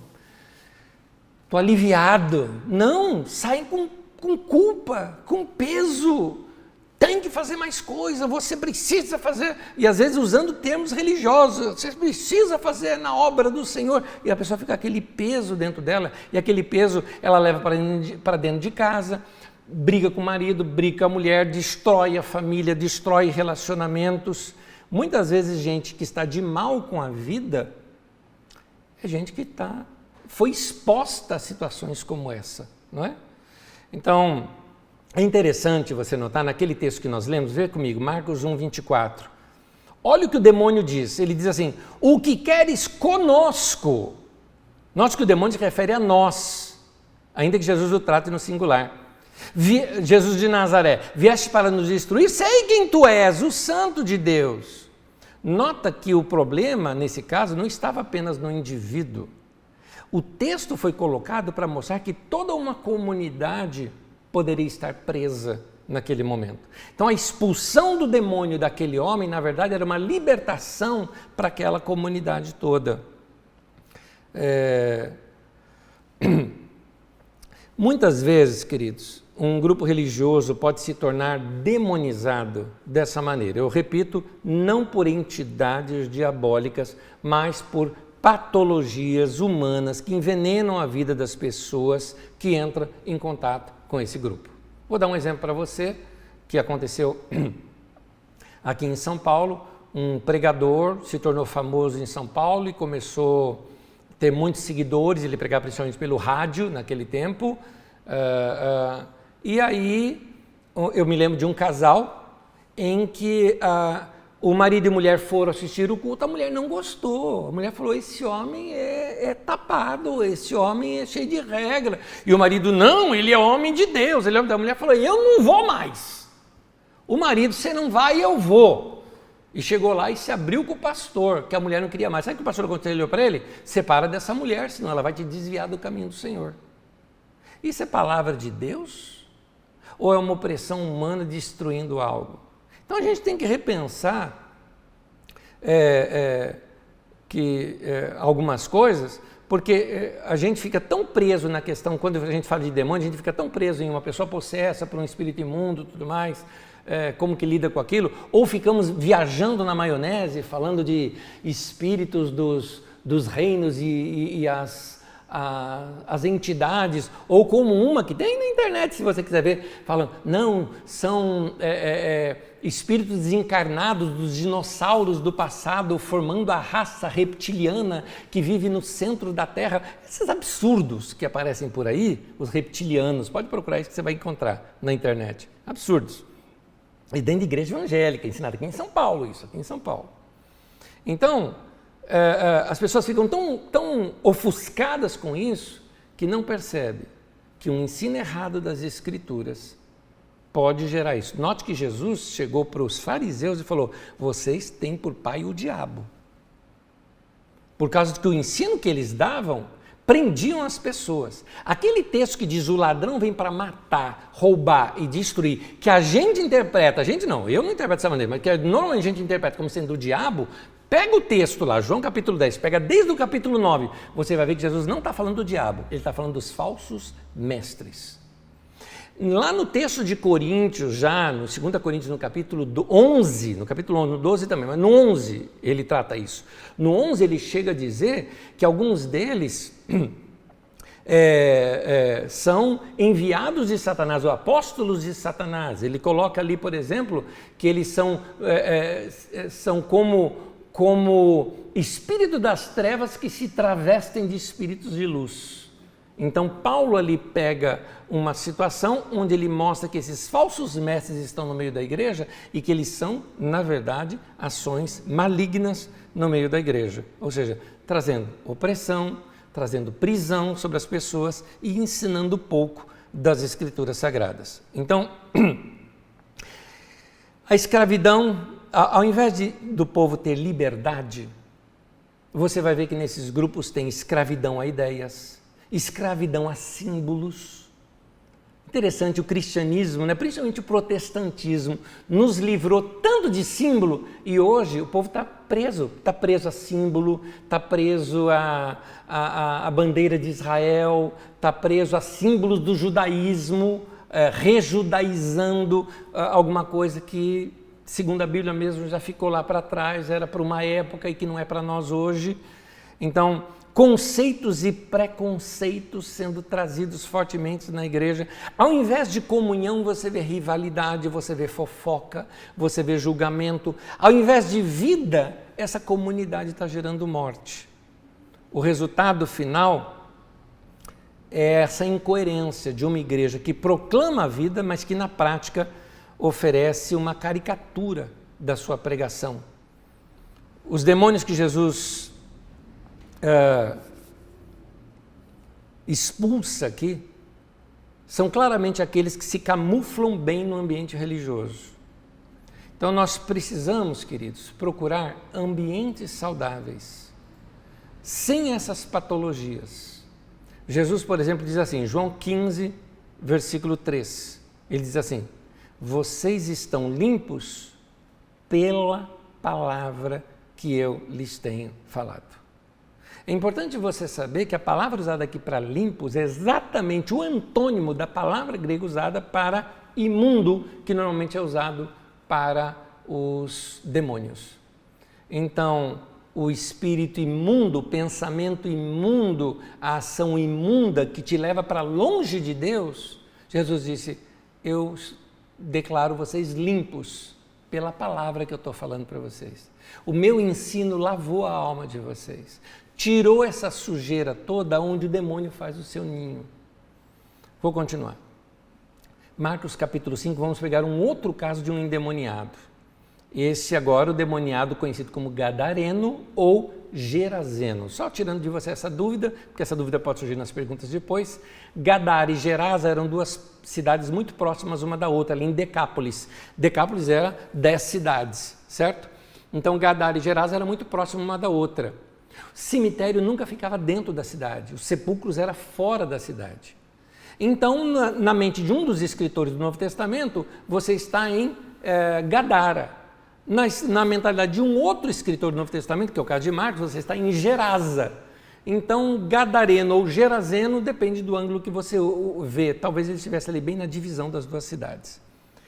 estou aliviado. Não, saem com culpa, com peso, tem que fazer mais coisa, você precisa fazer, e às vezes usando termos religiosos, você precisa fazer na obra do Senhor, e a pessoa fica aquele peso dentro dela, e aquele peso ela leva para dentro de casa, briga com o marido, briga com a mulher, destrói a família, destrói relacionamentos. Muitas vezes gente que está de mal com a vida é gente que foi exposta a situações como essa, não é? Então, é interessante você notar naquele texto que nós lemos, vê comigo, Marcos 1, 24. Olha o que o demônio diz, ele diz assim, o que queres conosco? Note que o demônio se refere a nós, ainda que Jesus o trate no singular. Jesus de Nazaré, vieste para nos destruir, sei quem tu és, o Santo de Deus. Nota que o problema, nesse caso, não estava apenas no indivíduo. O texto foi colocado para mostrar que toda uma comunidade poderia estar presa naquele momento. Então a expulsão do demônio daquele homem, na verdade, era uma libertação para aquela comunidade toda. Muitas vezes, queridos, um grupo religioso pode se tornar demonizado dessa maneira. Eu repito, não por entidades diabólicas, mas por patologias humanas que envenenam a vida das pessoas que entram em contato com esse grupo. Vou dar um exemplo para você que aconteceu aqui em São Paulo. Um pregador se tornou famoso em São Paulo e começou a ter muitos seguidores, ele pregava principalmente pelo rádio naquele tempo. E aí eu me lembro de um casal em que o marido e a mulher foram assistir o culto, a mulher não gostou, a mulher falou, esse homem é tapado, esse homem é cheio de regra, e o marido, não, ele é homem de Deus, a mulher falou, eu não vou mais, o marido, você não vai, eu vou, e chegou lá e se abriu com o pastor, que a mulher não queria mais, sabe o que o pastor aconselhou para ele? Separa dessa mulher, senão ela vai te desviar do caminho do Senhor. Isso é palavra de Deus? Ou é uma opressão humana destruindo algo? Então a gente tem que repensar algumas coisas, porque a gente fica tão preso na questão, quando a gente fala de demônio, a gente fica tão preso em uma pessoa possessa por um espírito imundo e tudo mais, como que lida com aquilo, ou ficamos viajando na maionese, falando de espíritos dos reinos e as entidades, ou como uma que tem na internet, se você quiser ver, falando, não, são espíritos desencarnados dos dinossauros do passado, formando a raça reptiliana que vive no centro da Terra. Esses absurdos que aparecem por aí, os reptilianos, pode procurar isso que você vai encontrar na internet. Absurdos. E dentro de igreja evangélica, ensinado aqui em São Paulo, isso, aqui em São Paulo. Então, as pessoas ficam tão ofuscadas com isso que não percebem que um ensino errado das Escrituras pode gerar isso. Note que Jesus chegou para os fariseus e falou, vocês têm por pai o diabo. por causa do que o ensino que eles davam prendiam as pessoas. Aquele texto que diz o ladrão vem para matar, roubar e destruir, que a gente interpreta, eu não interpreto dessa maneira, mas que normalmente a gente interpreta como sendo o diabo, pega o texto lá, João capítulo 10, pega desde o capítulo 9, você vai ver que Jesus não está falando do diabo, ele está falando dos falsos mestres. Lá no texto de Coríntios, já no 2 Coríntios, no capítulo 11, no capítulo 11, no 12 também, mas no 11 ele trata isso. No 11 ele chega a dizer que alguns deles são enviados de Satanás, ou apóstolos de Satanás. Ele coloca ali, por exemplo, que eles são como espírito das trevas que se travestem de espíritos de luz. Então, Paulo ali pega uma situação onde ele mostra que esses falsos mestres estão no meio da igreja e que eles são, na verdade, ações malignas no meio da igreja. Ou seja, trazendo opressão, trazendo prisão sobre as pessoas e ensinando pouco das Escrituras Sagradas. Então, a escravidão, ao invés do povo ter liberdade, você vai ver que nesses grupos tem escravidão a ideias, escravidão a símbolos. Interessante, o cristianismo, principalmente o protestantismo, nos livrou tanto de símbolo e hoje o povo está preso a símbolo, está preso a bandeira de Israel, está preso a símbolos do judaísmo, rejudaizando alguma coisa que, segundo a Bíblia mesmo, já ficou lá para trás, era para uma época e que não é para nós hoje. Então, conceitos e preconceitos sendo trazidos fortemente na igreja. Ao invés de comunhão, você vê rivalidade, você vê fofoca, você vê julgamento. Ao invés de vida, essa comunidade está gerando morte. O resultado final é essa incoerência de uma igreja que proclama a vida, mas que na prática oferece uma caricatura da sua pregação. Os demônios que Jesus expulsa aqui são claramente aqueles que se camuflam bem no ambiente religioso. Então nós precisamos, queridos, procurar ambientes saudáveis, sem essas patologias. Jesus, por exemplo, diz assim, João 15, versículo 3, ele diz assim: vocês estão limpos pela palavra que eu lhes tenho falado. É importante você saber que a palavra usada aqui para limpos é exatamente o antônimo da palavra grega usada para imundo, que normalmente é usado para os demônios. Então, o espírito imundo, o pensamento imundo, a ação imunda que te leva para longe de Deus, Jesus disse, eu declaro vocês limpos pela palavra que eu estou falando para vocês. O meu ensino lavou a alma de vocês. Tirou essa sujeira toda onde o demônio faz o seu ninho. Vou continuar. Marcos capítulo 5, vamos pegar um outro caso de um endemoniado. Esse agora o demoniado conhecido como Gadareno ou Gerazeno. Só tirando de você essa dúvida, porque essa dúvida pode surgir nas perguntas depois. Gadara e Gerasa eram duas cidades muito próximas uma da outra, ali em Decápolis. Decápolis era 10 cidades, certo? Então Gadara e Gerasa eram muito próximas uma da outra. O cemitério nunca ficava dentro da cidade, os sepulcros eram fora da cidade. Então, na mente de um dos escritores do Novo Testamento, você está em Gadara. Na mentalidade de um outro escritor do Novo Testamento, que é o caso de Marcos, você está em Gerasa. Então, Gadareno ou Gerazeno depende do ângulo que você vê. Talvez ele estivesse ali bem na divisão das duas cidades.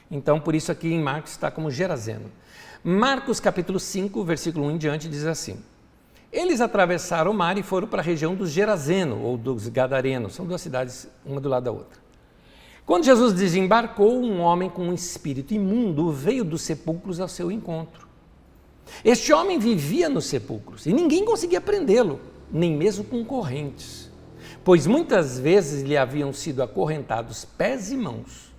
Então, por isso aqui em Marcos está como Gerazeno. Marcos capítulo 5, versículo 1 em diante, diz assim: eles atravessaram o mar e foram para a região dos Gerazeno, ou dos Gadarenos, são duas cidades, uma do lado da outra. Quando Jesus desembarcou, um homem com um espírito imundo veio dos sepulcros ao seu encontro. Este homem vivia nos sepulcros e ninguém conseguia prendê-lo, nem mesmo com correntes, pois muitas vezes lhe haviam sido acorrentados pés e mãos,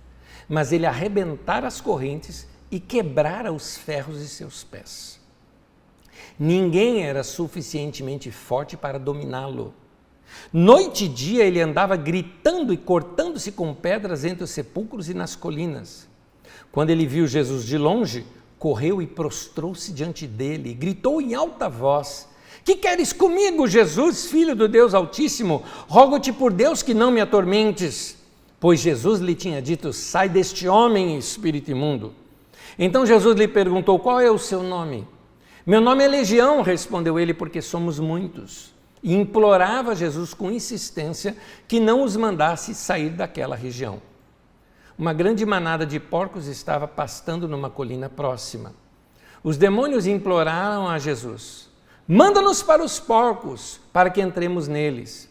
mas ele arrebentara as correntes e quebrara os ferros de seus pés. Ninguém era suficientemente forte para dominá-lo. Noite e dia ele andava gritando e cortando-se com pedras entre os sepulcros e nas colinas. Quando ele viu Jesus de longe, correu e prostrou-se diante dele e gritou em alta voz: Que queres comigo, Jesus, filho do Deus Altíssimo? Rogo-te por Deus que não me atormentes. Pois Jesus lhe tinha dito: sai deste homem, espírito imundo. Então Jesus lhe perguntou: qual é o seu nome? Meu nome é Legião, respondeu ele, porque somos muitos. E implorava Jesus com insistência que não os mandasse sair daquela região. Uma grande manada de porcos estava pastando numa colina próxima. Os demônios imploraram a Jesus: manda-nos para os porcos, para que entremos neles.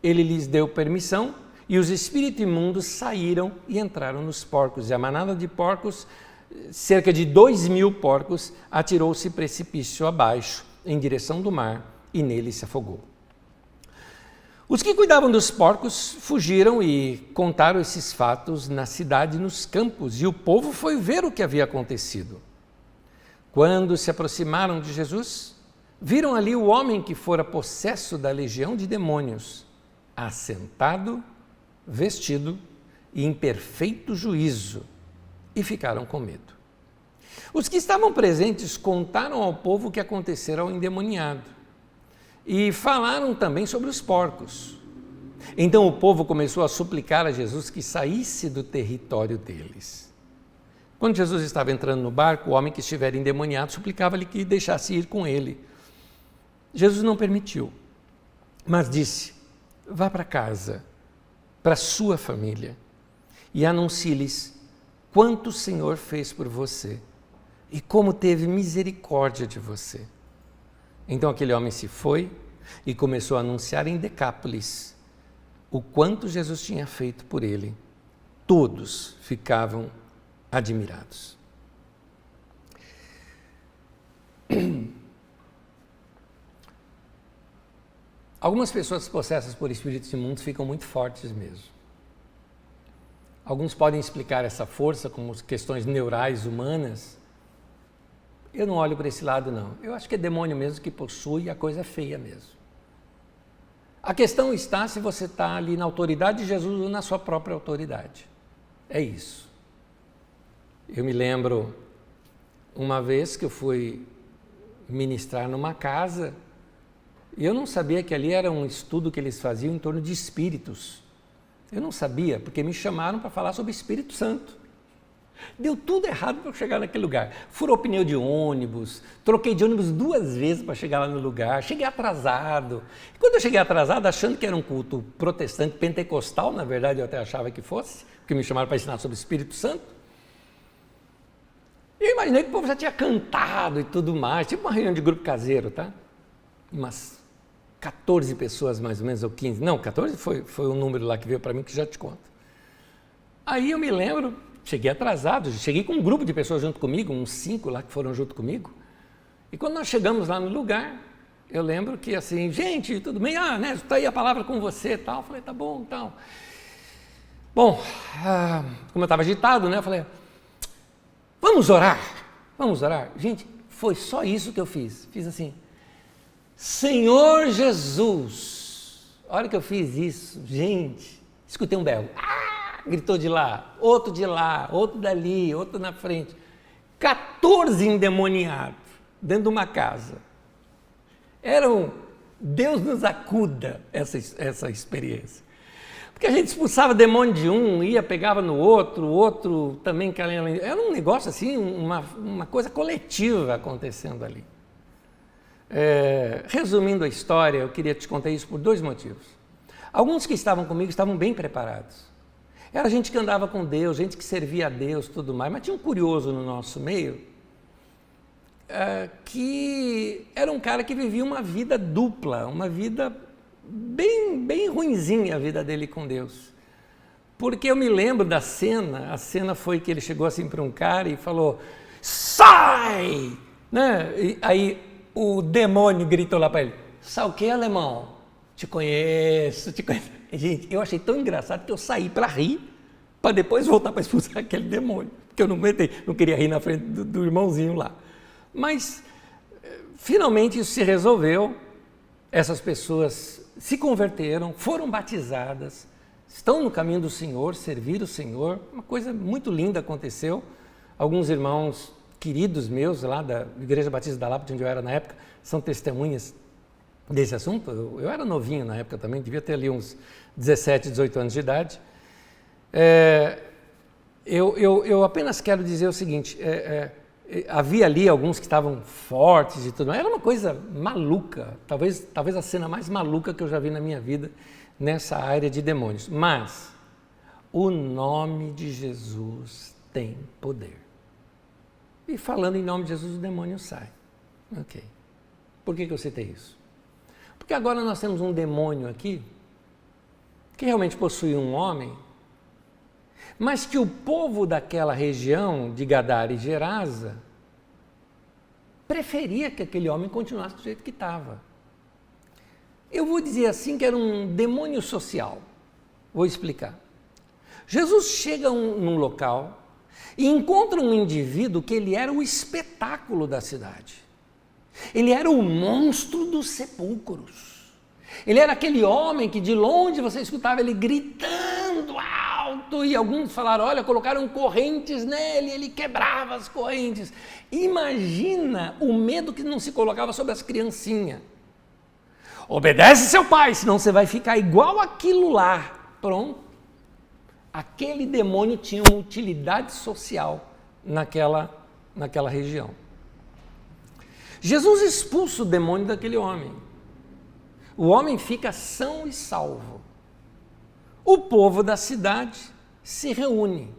Ele lhes deu permissão e os espíritos imundos saíram e entraram nos porcos. E a manada de porcos, cerca de 2.000 porcos, atirou-se precipício abaixo, em direção do mar, e nele se afogou. Os que cuidavam dos porcos fugiram e contaram esses fatos na cidade e nos campos, e o povo foi ver o que havia acontecido. Quando se aproximaram de Jesus, viram ali o homem que fora possesso da legião de demônios, assentado, vestido e em perfeito juízo, e ficaram com medo. Os que estavam presentes contaram ao povo o que acontecera ao endemoniado e falaram também sobre os porcos. Então o povo começou a suplicar a Jesus que saísse do território deles. Quando Jesus estava entrando no barco, o homem que estivera endemoniado suplicava-lhe que deixasse ir com ele. Jesus não permitiu, mas disse: vá para casa, para sua família, e anuncie-lhes quanto o Senhor fez por você e como teve misericórdia de você. Então aquele homem se foi e começou a anunciar em Decápolis o quanto Jesus tinha feito por ele. Todos ficavam admirados. Algumas pessoas possessas por espíritos imundos ficam muito fortes mesmo. Alguns podem explicar essa força como questões neurais humanas. Eu não olho para esse lado, não. Eu acho que é demônio mesmo que possui, a coisa é feia mesmo. A questão está se você está ali na autoridade de Jesus ou na sua própria autoridade. É isso. Eu me lembro uma vez que eu fui ministrar numa casa e eu não sabia que ali era um estudo que eles faziam em torno de espíritos. Eu não sabia, porque me chamaram para falar sobre Espírito Santo. Deu tudo errado para eu chegar naquele lugar. Furou pneu de ônibus, troquei de ônibus 2 vezes para chegar lá no lugar, cheguei atrasado. E quando eu cheguei atrasado, achando que era um culto protestante, pentecostal, na verdade eu até achava que fosse, porque me chamaram para ensinar sobre o Espírito Santo, eu imaginei que o povo já tinha cantado e tudo mais, tipo uma reunião de grupo caseiro, tá? Umas 14 pessoas mais ou menos, ou 15. Não, 14 foi o número lá que veio para mim, que já te conto. Aí eu me lembro, cheguei atrasado, cheguei com um grupo de pessoas junto comigo, uns 5 lá que foram junto comigo. E quando nós chegamos lá no lugar, eu lembro que assim, gente, tudo bem? Né, está aí a palavra com você e tal. Eu falei, tá bom, tal. Bom, como eu estava agitado, né, eu falei, vamos orar. Gente, foi só isso que eu fiz. Fiz assim, Senhor Jesus. A hora que eu fiz isso, gente, escutei um berro. Gritou de lá, outro dali, outro na frente. 14 endemoniados dentro de uma casa. Deus nos acuda essa experiência. Porque a gente expulsava demônio de um, pegava no outro, o outro também. Era um negócio assim, uma coisa coletiva acontecendo ali. Resumindo a história, eu queria te contar isso por 2 motivos. Alguns que estavam comigo estavam bem preparados. Era gente que andava com Deus, gente que servia a Deus, tudo mais, mas tinha um curioso no nosso meio, que era um cara que vivia uma vida dupla, uma vida bem ruinzinha, a vida dele com Deus. Porque eu me lembro da cena, a cena foi que ele chegou assim para um cara e falou, sai! Né? E aí o demônio gritou lá para ele, sai o quê, alemão? Te conheço. Gente, eu achei tão engraçado que eu saí para rir, para depois voltar para expulsar aquele demônio, porque eu não aguentei, não queria rir na frente do irmãozinho lá. Mas, finalmente, isso se resolveu, essas pessoas se converteram, foram batizadas, estão no caminho do Senhor, serviram o Senhor, uma coisa muito linda aconteceu. Alguns irmãos queridos meus lá da Igreja Batista da Lapa, onde eu era na época, são testemunhas desse assunto. Eu era novinho na época também, devia ter ali uns 17, 18 anos de idade. Eu apenas quero dizer o seguinte, havia ali alguns que estavam fortes e tudo mais, era uma coisa maluca, talvez a cena mais maluca que eu já vi na minha vida nessa área de demônios. Mas o nome de Jesus tem poder. E falando em nome de Jesus, o demônio sai. Ok. Por que eu citei isso? Porque agora nós temos um demônio aqui que realmente possui um homem, mas que o povo daquela região de Gadara e Gerasa preferia que aquele homem continuasse do jeito que estava. Eu vou dizer assim que era um demônio social. Vou explicar. Jesus chega num local e encontra um indivíduo que ele era o espetáculo da cidade. Ele era o monstro dos sepulcros. Ele era aquele homem que de longe você escutava ele gritando alto e alguns falaram, olha, colocaram correntes nele, ele quebrava as correntes. Imagina o medo que não se colocava sobre as criancinhas. Obedece seu pai, senão você vai ficar igual aquilo lá. Pronto. Aquele demônio tinha uma utilidade social naquela região. Jesus expulsa o demônio daquele homem. O homem fica são e salvo. O povo da cidade se reúne.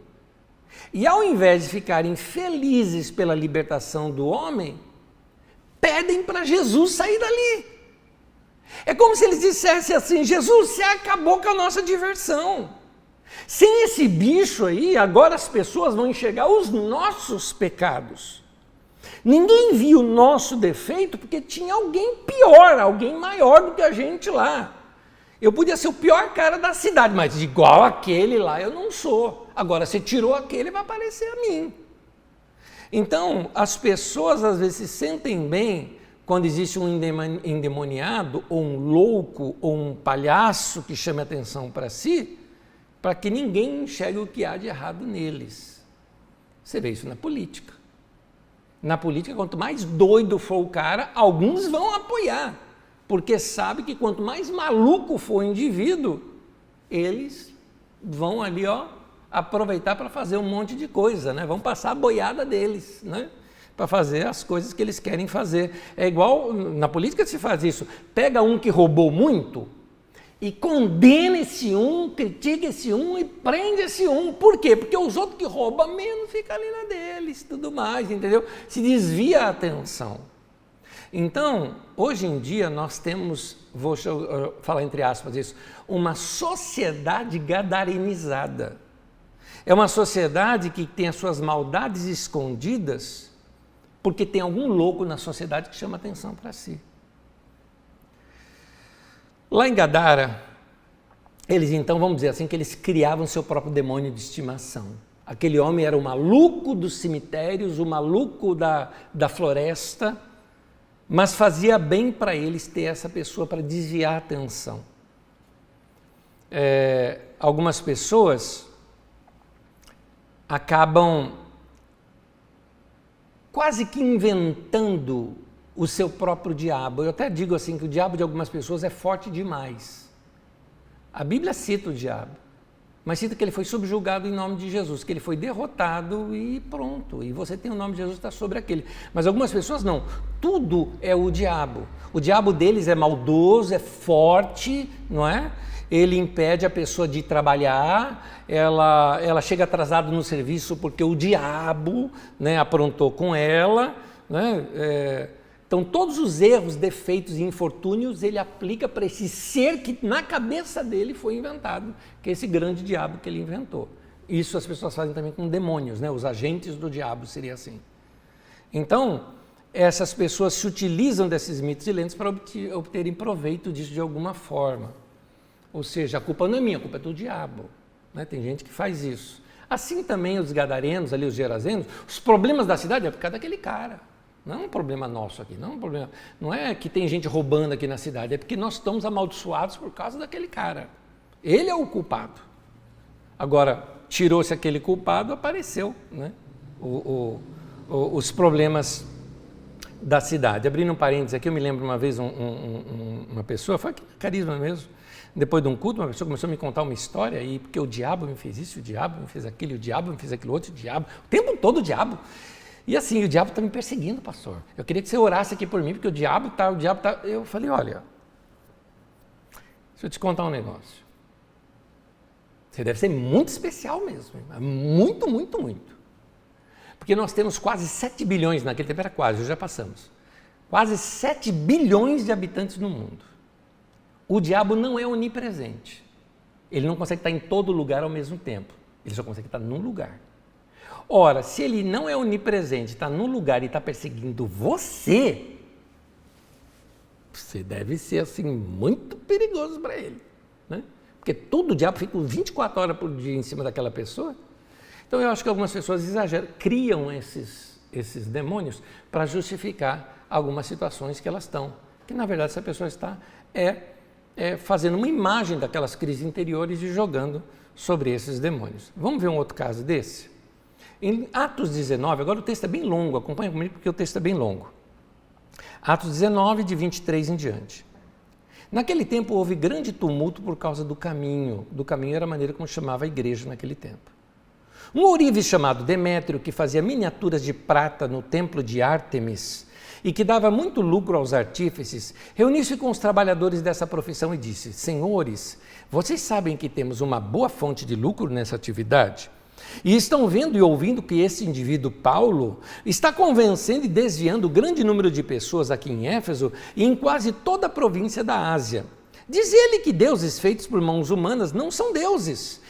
E ao invés de ficarem felizes pela libertação do homem, pedem para Jesus sair dali. É como se eles dissessem assim, Jesus, você acabou com a nossa diversão. Sem esse bicho aí, agora as pessoas vão enxergar os nossos pecados. Ninguém viu o nosso defeito porque tinha alguém pior, alguém maior do que a gente lá. Eu podia ser o pior cara da cidade, mas igual aquele lá eu não sou. Agora, você tirou aquele, vai aparecer a mim. Então, as pessoas às vezes se sentem bem quando existe um endemoniado, ou um louco, ou um palhaço que chame atenção para si, para que ninguém enxergue o que há de errado neles. Você vê isso na política. Na política, quanto mais doido for o cara, alguns vão apoiar, porque sabe que quanto mais maluco for o indivíduo, eles vão ali, aproveitar para fazer um monte de coisa, né? Vão passar a boiada deles, né? Para fazer as coisas que eles querem fazer. É igual, na política se faz isso, pega um que roubou muito e condena esse um, critica esse um e prende esse um. Por quê? Porque os outros que roubam menos ficam ali na deles, tudo mais, entendeu? Se desvia a atenção. Então, hoje em dia nós temos, vou falar entre aspas isso, uma sociedade gadarenizada. É uma sociedade que tem as suas maldades escondidas, porque tem algum louco na sociedade que chama atenção para si. Lá em Gadara, eles então, vamos dizer assim, que eles criavam seu próprio demônio de estimação. Aquele homem era o maluco dos cemitérios, o maluco da floresta, mas fazia bem para eles ter essa pessoa para desviar a atenção. Algumas pessoas acabam quase que inventando o seu próprio diabo. Eu até digo assim que o diabo de algumas pessoas é forte demais. A Bíblia cita o diabo, mas cita que ele foi subjugado em nome de Jesus, que ele foi derrotado e pronto. E você tem o nome de Jesus, está sobre aquele. Mas algumas pessoas não. Tudo é o diabo. O diabo deles é maldoso, é forte, não é? Ele impede a pessoa de trabalhar, ela chega atrasada no serviço porque o diabo, né, aprontou com ela, né? Então, todos os erros, defeitos e infortúnios, ele aplica para esse ser que na cabeça dele foi inventado, que é esse grande diabo que ele inventou. Isso as pessoas fazem também com demônios, né? Os agentes do diabo seria assim. Então, essas pessoas se utilizam desses mitos e lendas para obterem proveito disso de alguma forma. Ou seja, a culpa não é minha, a culpa é do diabo. Né? Tem gente que faz isso. Assim também os gadarenos, ali os gerazenos, os problemas da cidade é por causa daquele cara. Não é um problema nosso aqui, não é que tem gente roubando aqui na cidade, é porque nós estamos amaldiçoados por causa daquele cara. Ele é o culpado. Agora, tirou-se aquele culpado, apareceu, né? Os problemas da cidade. Abrindo um parênteses aqui, eu me lembro uma vez uma pessoa, foi aqui na Carisma mesmo, depois de um culto, uma pessoa começou a me contar uma história, e porque o diabo me fez isso, o diabo me fez aquilo, o diabo me fez aquilo outro, o diabo, o tempo todo o diabo. E assim, o diabo está me perseguindo, pastor. Eu queria que você orasse aqui por mim, porque o diabo tá. Eu falei, olha, deixa eu te contar um negócio. Você deve ser muito especial mesmo, muito, muito, muito. Porque nós temos quase 7 bilhões, naquele tempo era quase, hoje já passamos, quase 7 bilhões de habitantes no mundo. O diabo não é onipresente. Ele não consegue estar em todo lugar ao mesmo tempo. Ele só consegue estar num lugar. Ora, se ele não é onipresente, está num lugar e está perseguindo você deve ser assim muito perigoso para ele, né? Porque todo o diabo fica 24 horas por dia em cima daquela pessoa. Então eu acho que algumas pessoas exageram, criam esses demônios para justificar algumas situações que elas estão. Que na verdade essa pessoa está fazendo uma imagem daquelas crises interiores e jogando sobre esses demônios. Vamos ver um outro caso desse? Em Atos 19, agora o texto é bem longo, acompanha comigo porque o texto é bem longo. Atos 19, de 23 em diante. Naquele tempo houve grande tumulto por causa do caminho. Do caminho era a maneira como chamava a igreja naquele tempo. Um ourive chamado Demétrio, que fazia miniaturas de prata no templo de Ártemis e que dava muito lucro aos artífices, reuniu-se com os trabalhadores dessa profissão e disse: Senhores, vocês sabem que temos uma boa fonte de lucro nessa atividade? E estão vendo e ouvindo que esse indivíduo, Paulo, está convencendo e desviando grande número de pessoas aqui em Éfeso e em quase toda a província da Ásia. Diz ele que deuses feitos por mãos humanas não são deuses.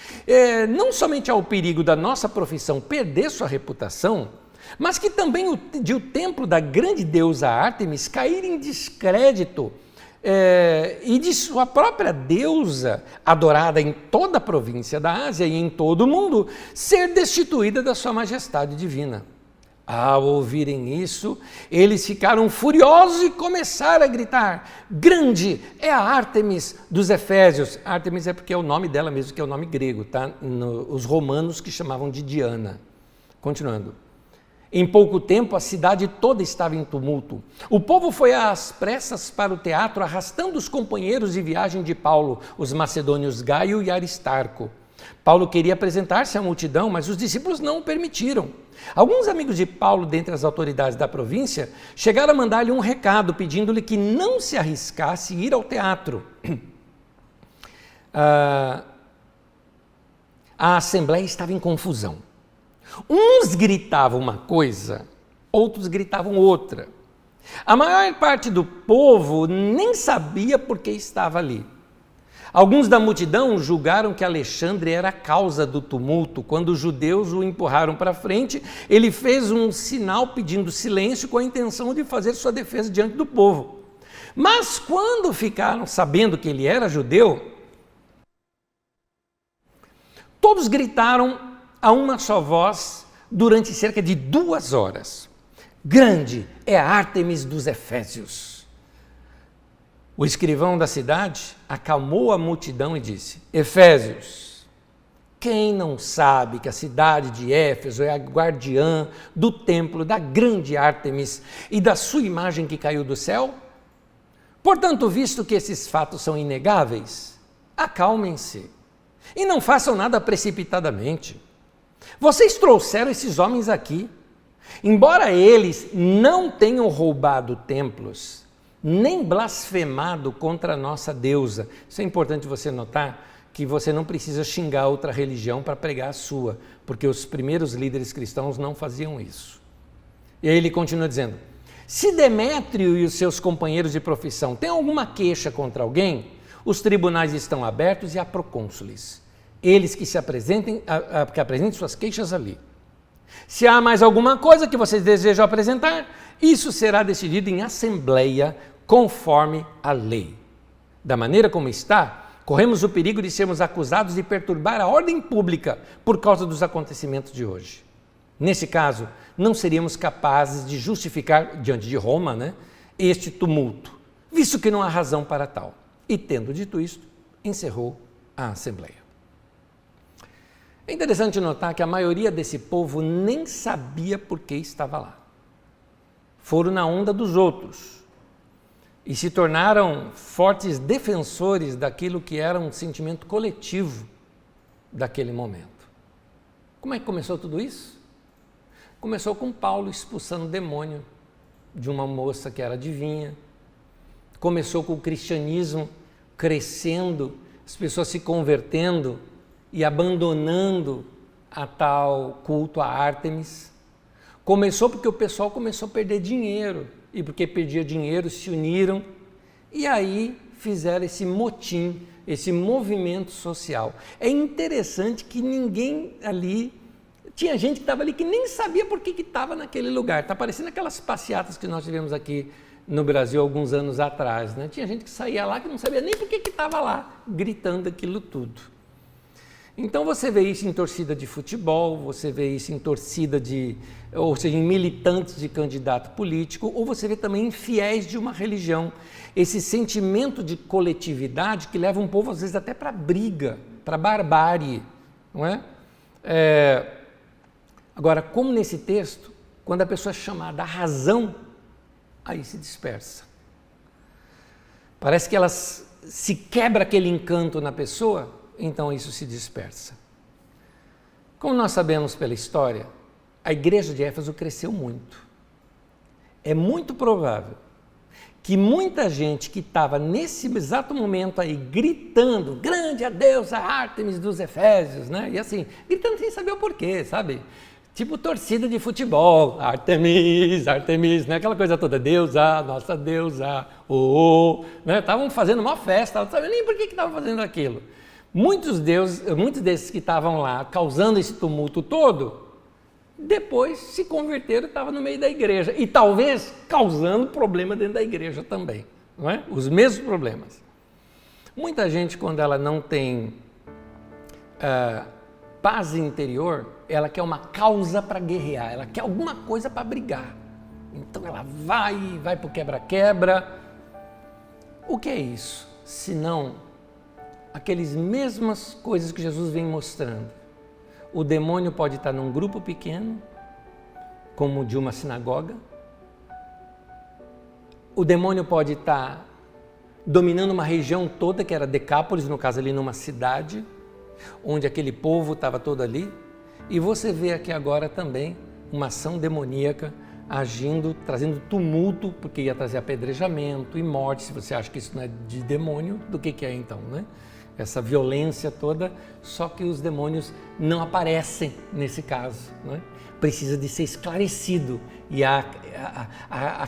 Não somente há o perigo da nossa profissão perder sua reputação, mas que também o templo da grande deusa Ártemis cair em descrédito e de sua própria deusa, adorada em toda a província da Ásia e em todo o mundo, ser destituída da sua majestade divina. Ao ouvirem isso, eles ficaram furiosos e começaram a gritar: grande é a Ártemis dos Efésios. Ártemis é porque é o nome dela mesmo, que é o nome grego, tá? Os romanos que chamavam de Diana. Continuando. Em pouco tempo, a cidade toda estava em tumulto. O povo foi às pressas para o teatro, arrastando os companheiros de viagem de Paulo, os macedônios Gaio e Aristarco. Paulo queria apresentar-se à multidão, mas os discípulos não o permitiram. Alguns amigos de Paulo, dentre as autoridades da província, chegaram a mandar-lhe um recado, pedindo-lhe que não se arriscasse ir ao teatro. A assembleia estava em confusão. Uns gritavam uma coisa, outros gritavam outra. A maior parte do povo nem sabia por que estava ali. Alguns da multidão julgaram que Alexandre era a causa do tumulto. Quando os judeus o empurraram para frente, ele fez um sinal pedindo silêncio com a intenção de fazer sua defesa diante do povo. Mas quando ficaram sabendo que ele era judeu, todos gritaram a uma só voz durante cerca de 2 horas. Grande é a Ártemis dos Efésios. O escrivão da cidade acalmou a multidão e disse: Efésios, quem não sabe que a cidade de Éfeso é a guardiã do templo da grande Ártemis e da sua imagem que caiu do céu? Portanto, visto que esses fatos são inegáveis, acalmem-se e não façam nada precipitadamente. Vocês trouxeram esses homens aqui. Embora eles não tenham roubado templos, nem blasfemado contra a nossa deusa. Isso é importante você notar, que você não precisa xingar outra religião para pregar a sua, porque os primeiros líderes cristãos não faziam isso. E aí ele continua dizendo: se Demétrio e os seus companheiros de profissão têm alguma queixa contra alguém, os tribunais estão abertos e há procônsules. Eles que se apresentem, que apresentem suas queixas ali. Se há mais alguma coisa que vocês desejam apresentar, isso será decidido em assembleia conforme a lei. Da maneira como está, corremos o perigo de sermos acusados de perturbar a ordem pública por causa dos acontecimentos de hoje. Nesse caso, não seríamos capazes de justificar diante de Roma, este tumulto, visto que não há razão para tal. E tendo dito isto, encerrou a assembleia. É interessante notar que a maioria desse povo nem sabia por que estava lá. foram na onda dos outros e se tornaram fortes defensores daquilo que era um sentimento coletivo daquele momento. Como é que começou tudo isso? Começou com Paulo expulsando o demônio de uma moça que era adivinha. Começou com o cristianismo crescendo, as pessoas se convertendo e abandonando a tal culto a Ártemis. Começou porque o pessoal começou a perder dinheiro, e porque perdia dinheiro se uniram e aí fizeram esse motim, esse movimento social. É interessante que ninguém ali, tinha gente que estava ali que nem sabia por que estava naquele lugar. Está parecendo aquelas passeatas que nós tivemos aqui no Brasil alguns anos atrás, né? Tinha gente que saía lá que não sabia nem por que estava lá, gritando aquilo tudo. Então você vê isso em torcida de futebol, você vê isso em torcida ou seja, em militantes de candidato político, ou você vê também em fiéis de uma religião. Esse sentimento de coletividade que leva um povo às vezes até para briga, para barbárie, não é? Agora, como nesse texto, quando a pessoa é chamada à razão, aí se dispersa. Parece que se quebra aquele encanto na pessoa, então isso se dispersa. Como nós sabemos pela história, a igreja de Éfeso cresceu muito. É muito provável que muita gente que estava nesse exato momento aí gritando, grande a deusa Ártemis dos Efésios, né? E assim, gritando sem saber o porquê, sabe? Tipo torcida de futebol, Ártemis, Ártemis, né? Aquela coisa toda, deusa, nossa deusa, né? Estavam fazendo uma festa, não sabia nem por que estavam fazendo aquilo. Muitos desses que estavam lá causando esse tumulto todo, depois se converteram e estavam no meio da igreja. E talvez causando problema dentro da igreja também, não é? Os mesmos problemas. Muita gente, quando ela não tem paz interior, ela quer uma causa para guerrear, ela quer alguma coisa para brigar. Então ela vai para o quebra-quebra. O que é isso? Senão aquelas mesmas coisas que Jesus vem mostrando. O demônio pode estar num grupo pequeno, como de uma sinagoga. O demônio pode estar dominando uma região toda, que era Decápolis, no caso ali numa cidade, onde aquele povo estava todo ali. E você vê aqui agora também uma ação demoníaca agindo, trazendo tumulto, porque ia trazer apedrejamento e morte. Se você acha que isso não é de demônio, do que é então, né? Essa violência toda, só que os demônios não aparecem nesse caso, né? Precisa de ser esclarecido, e a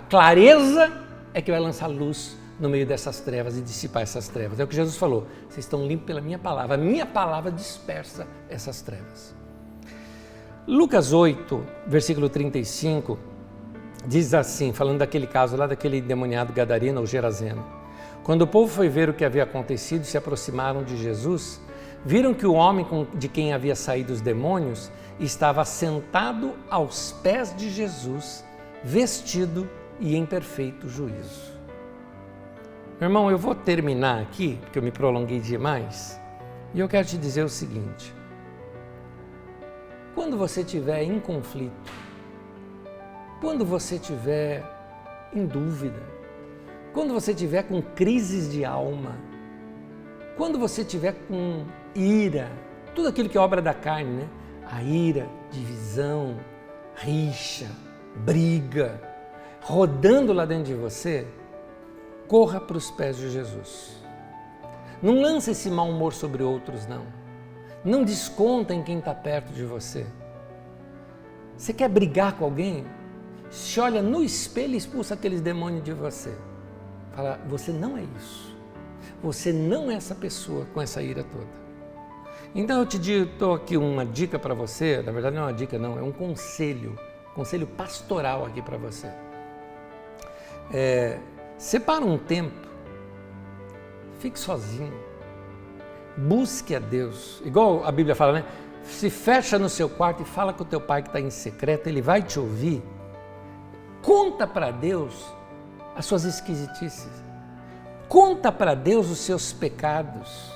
clareza é que vai lançar luz no meio dessas trevas e dissipar essas trevas. É o que Jesus falou, vocês estão limpos pela minha palavra, a minha palavra dispersa essas trevas. Lucas 8, versículo 35, diz assim, falando daquele caso lá, daquele endemoniado gadareno ou gerazeno: quando o povo foi ver o que havia acontecido e se aproximaram de Jesus, viram que o homem de quem havia saído os demônios estava sentado aos pés de Jesus, vestido e em perfeito juízo. Meu irmão, eu vou terminar aqui, porque eu me prolonguei demais, e eu quero te dizer o seguinte: quando você estiver em conflito, quando você estiver em dúvida, quando você estiver com crises de alma, quando você estiver com ira, tudo aquilo que é obra da carne, né? A ira, divisão, rixa, briga, rodando lá dentro de você, corra para os pés de Jesus. Não lance esse mau humor sobre outros, não. Não desconta em quem está perto de você. Você quer brigar com alguém? Se olha no espelho e expulsa aqueles demônios de você. Fala, você não é isso. Você não é essa pessoa com essa ira toda. Então eu te dou aqui uma dica para você, na verdade não é uma dica não, é um conselho pastoral aqui para você. Separa um tempo, fique sozinho, busque a Deus, igual a Bíblia fala, né? Se fecha no seu quarto e fala com o teu pai que está em secreto, ele vai te ouvir. Conta para Deus as suas esquisitices. Conta para Deus os seus pecados.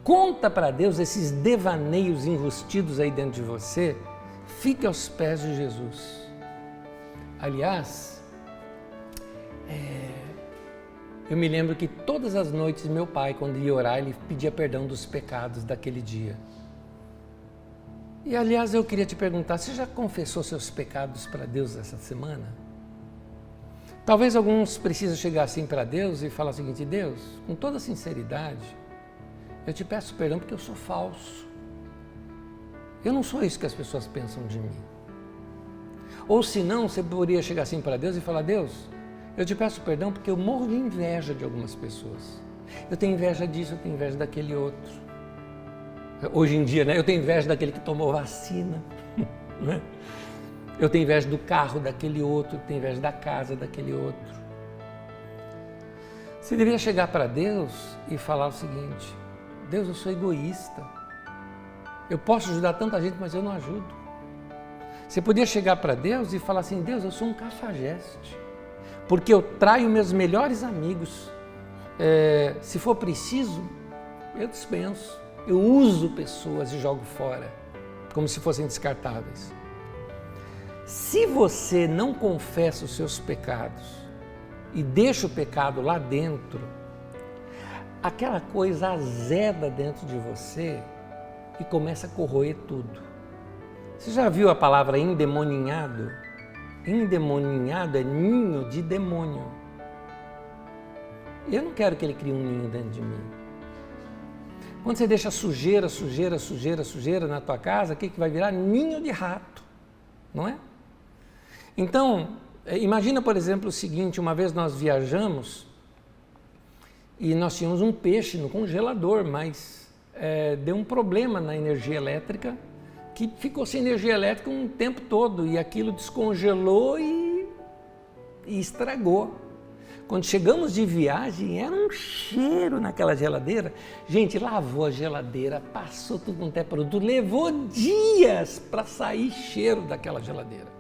Conta para Deus esses devaneios enrustidos aí dentro de você. Fique aos pés de Jesus. Aliás, eu me lembro que todas as noites meu pai, quando ia orar, ele pedia perdão dos pecados daquele dia. E aliás, eu queria te perguntar, você já confessou seus pecados para Deus essa semana? Talvez alguns precisem chegar assim para Deus e falar o seguinte: Deus, com toda sinceridade, eu te peço perdão porque eu sou falso. Eu não sou isso que as pessoas pensam de mim. Ou se não, você poderia chegar assim para Deus e falar: Deus, eu te peço perdão porque eu morro de inveja de algumas pessoas. Eu tenho inveja disso, eu tenho inveja daquele outro. Hoje em dia, né? Eu tenho inveja daquele que tomou vacina. Né? Eu tenho inveja do carro daquele outro, eu tenho inveja da casa daquele outro. Você deveria chegar para Deus e falar o seguinte: Deus, eu sou egoísta. Eu posso ajudar tanta gente, mas eu não ajudo. Você podia chegar para Deus e falar assim: Deus, eu sou um cafajeste, porque eu traio meus melhores amigos. Se for preciso, eu dispenso. Eu uso pessoas e jogo fora, como se fossem descartáveis. Se você não confessa os seus pecados e deixa o pecado lá dentro, aquela coisa azeda dentro de você e começa a corroer tudo. Você já viu a palavra endemoninhado? Endemoninhado é ninho de demônio. Eu não quero que ele crie um ninho dentro de mim. Quando você deixa sujeira na tua casa, o que vai virar? Ninho de rato, não é? Então, imagina, por exemplo, o seguinte: uma vez nós viajamos e nós tínhamos um peixe no congelador, mas deu um problema na energia elétrica, que ficou sem energia elétrica um tempo todo e aquilo descongelou e estragou. Quando chegamos de viagem, era um cheiro naquela geladeira. Gente, lavou a geladeira, passou tudo quanto é produto, levou dias para sair cheiro daquela geladeira.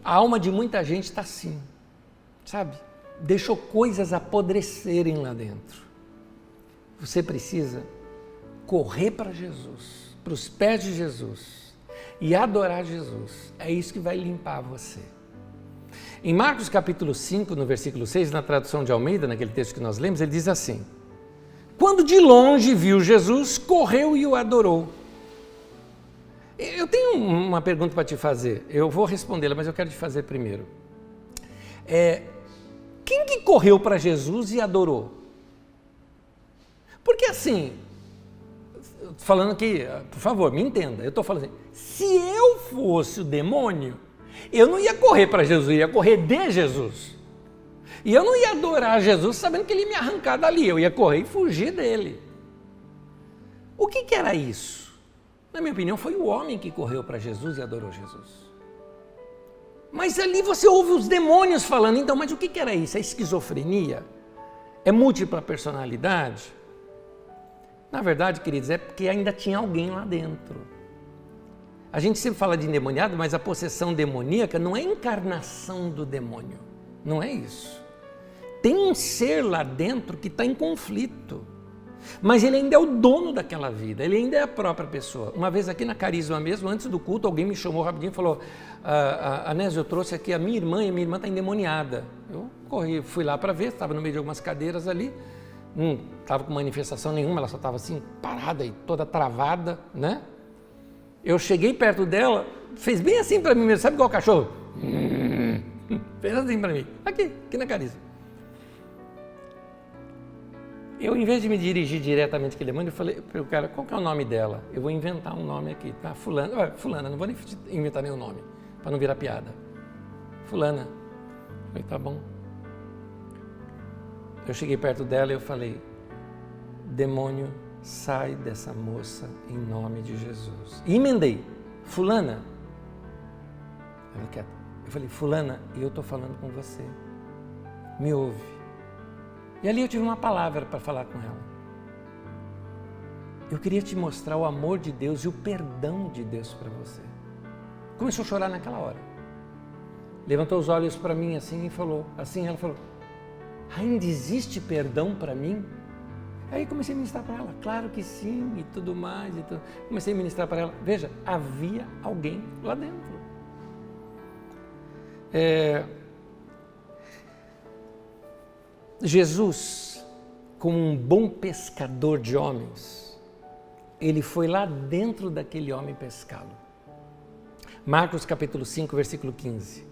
A alma de muita gente está assim, sabe? Deixou coisas apodrecerem lá dentro. Você precisa correr para Jesus, para os pés de Jesus e adorar Jesus. É isso que vai limpar você. Em Marcos capítulo 5, no versículo 6, na tradução de Almeida, naquele texto que nós lemos, ele diz assim: quando de longe viu Jesus, correu e o adorou. Eu tenho uma pergunta para te fazer, eu vou respondê-la, mas eu quero te fazer primeiro. Quem que correu para Jesus e adorou? Porque assim, falando aqui, por favor, me entenda, eu estou falando assim, se eu fosse o demônio, eu não ia correr para Jesus, eu ia correr de Jesus. E eu não ia adorar Jesus sabendo que ele ia me arrancar dali, eu ia correr e fugir dele. O que era isso? Na minha opinião, foi o homem que correu para Jesus e adorou Jesus. Mas ali você ouve os demônios falando, então, mas o que era isso? É esquizofrenia? É múltipla personalidade? Na verdade, queridos, é porque ainda tinha alguém lá dentro. A gente sempre fala de endemoniado, mas a possessão demoníaca não é a encarnação do demônio. Não é isso. Tem um ser lá dentro que está em conflito. Mas ele ainda é o dono daquela vida, ele ainda é a própria pessoa. Uma vez aqui na Carisma mesmo, antes do culto, alguém me chamou rapidinho e falou: Anésio, eu trouxe aqui a minha irmã, e a minha irmã está endemoniada. Eu corri, fui lá para ver, estava no meio de algumas cadeiras ali, não estava com manifestação nenhuma, ela só estava assim, parada e toda travada, né? Eu cheguei perto dela, fez bem assim para mim mesmo, sabe igual o cachorro? Fez assim para mim, aqui na Carisma. Eu, em vez de me dirigir diretamente àquele demônio, eu falei para o cara: qual que é o nome dela? Eu vou inventar um nome aqui, tá? Fulana, não vou nem inventar nenhum nome, para não virar piada. Fulana. Eu falei: tá bom. Eu cheguei perto dela e eu falei: demônio, sai dessa moça em nome de Jesus. E emendei: fulana. Ela quieta. Eu falei: fulana, eu estou falando com você. Me ouve. E ali eu tive uma palavra para falar com ela. Eu queria te mostrar o amor de Deus e o perdão de Deus para você. Começou a chorar naquela hora. Levantou os olhos para mim assim e falou, assim ela falou: ainda existe perdão para mim? Aí comecei a ministrar para ela, claro que sim, e tudo mais. Comecei a ministrar para ela. Veja, havia alguém lá dentro. Jesus, como um bom pescador de homens, ele foi lá dentro daquele homem pescá-lo. Marcos capítulo 5, versículo 15.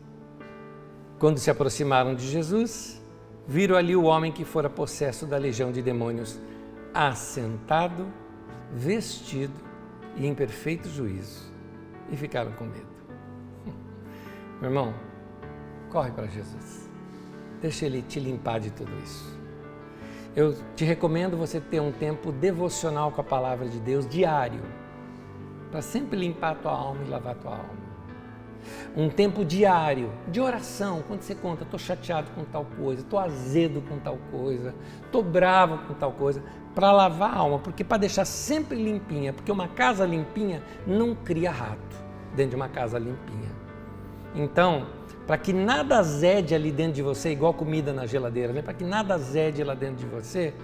Quando se aproximaram de Jesus, viram ali o homem que fora possesso da legião de demônios, assentado, vestido e em perfeito juízo, e ficaram com medo. Meu irmão, corre para Jesus, deixa Ele te limpar de tudo isso. Eu te recomendo você ter um tempo devocional com a palavra de Deus diário, para sempre limpar a tua alma e lavar a tua alma. Um tempo diário de oração, quando você conta, estou chateado com tal coisa, estou azedo com tal coisa, estou bravo com tal coisa, para lavar a alma, porque para deixar sempre limpinha, porque uma casa limpinha não cria rato dentro de uma casa limpinha. Então, para que nada azede ali dentro de você, igual comida na geladeira, né? Para que nada azede lá dentro de você,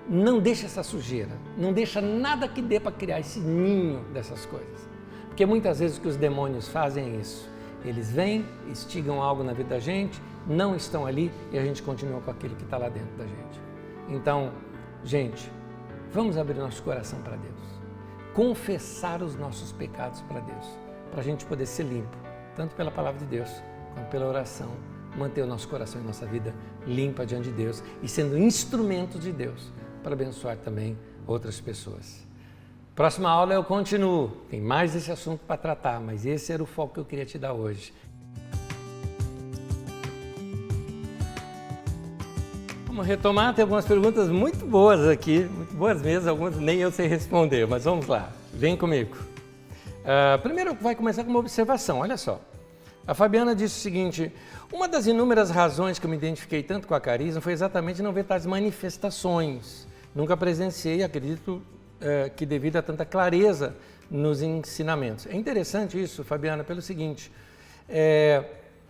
não deixa essa sujeira, não deixa nada que dê para criar esse ninho dessas coisas. Porque muitas vezes o que os demônios fazem é isso. Eles vêm, instigam algo na vida da gente, não estão ali e a gente continua com aquilo que está lá dentro da gente. Então, gente, vamos abrir nosso coração para Deus. Confessar os nossos pecados para Deus, para a gente poder ser limpo, tanto pela palavra de Deus, quanto pela oração, manter o nosso coração e nossa vida limpa diante de Deus e sendo instrumentos de Deus para abençoar também outras pessoas. Próxima aula eu continuo, tem mais esse assunto para tratar, mas esse era o foco que eu queria te dar hoje. Vamos retomar, tem algumas perguntas muito boas aqui, muito boas mesmo, algumas nem eu sei responder, mas vamos lá, vem comigo. Primeiro vai começar com uma observação, olha só. A Fabiana disse o seguinte: uma das inúmeras razões que eu me identifiquei tanto com a Carisma foi exatamente não ver tais manifestações. Nunca presenciei, acredito que devido a tanta clareza nos ensinamentos. É interessante isso, Fabiana, pelo seguinte,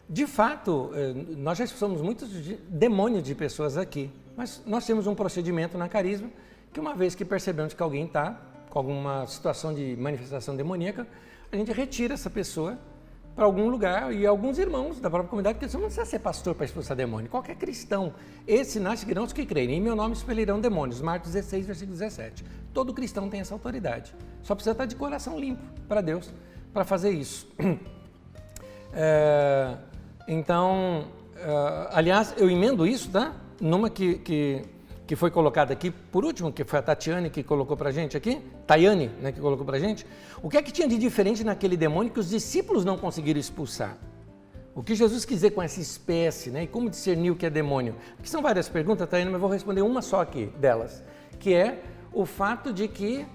de fato, nós já expulsamos muitos demônios de pessoas aqui, mas nós temos um procedimento na Carisma que uma vez que percebemos que alguém está com alguma situação de manifestação demoníaca, a gente retira essa pessoa para algum lugar, e alguns irmãos da própria comunidade, porque você não precisa ser pastor para expulsar demônio, qualquer cristão, esses sinais seguirão os que creem, em meu nome expelirão demônios, Marcos 16, versículo 17, todo cristão tem essa autoridade, só precisa estar de coração limpo para Deus, para fazer isso. Aliás, eu emendo isso, tá? Numa que foi colocada aqui, por último, que foi a Tatiane que colocou para a gente aqui, Tayane, né, que colocou para a gente. O que é que tinha de diferente naquele demônio que os discípulos não conseguiram expulsar? O que Jesus quis dizer com essa espécie, né, e como discernir o que é demônio? Porque são várias perguntas, Tayane, mas eu vou responder uma só aqui delas, que é o fato de que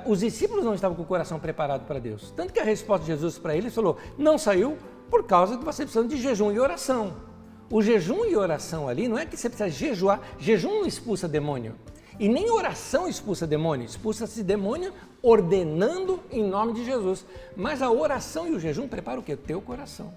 os discípulos não estavam com o coração preparado para Deus. Tanto que a resposta de Jesus para eles falou, não saiu por causa que você precisa de jejum e oração. O jejum e oração ali, não é que você precisa jejuar, jejum não expulsa demônio, e nem oração expulsa demônio, expulsa-se demônio ordenando em nome de Jesus, mas a oração e o jejum preparam o quê? O teu coração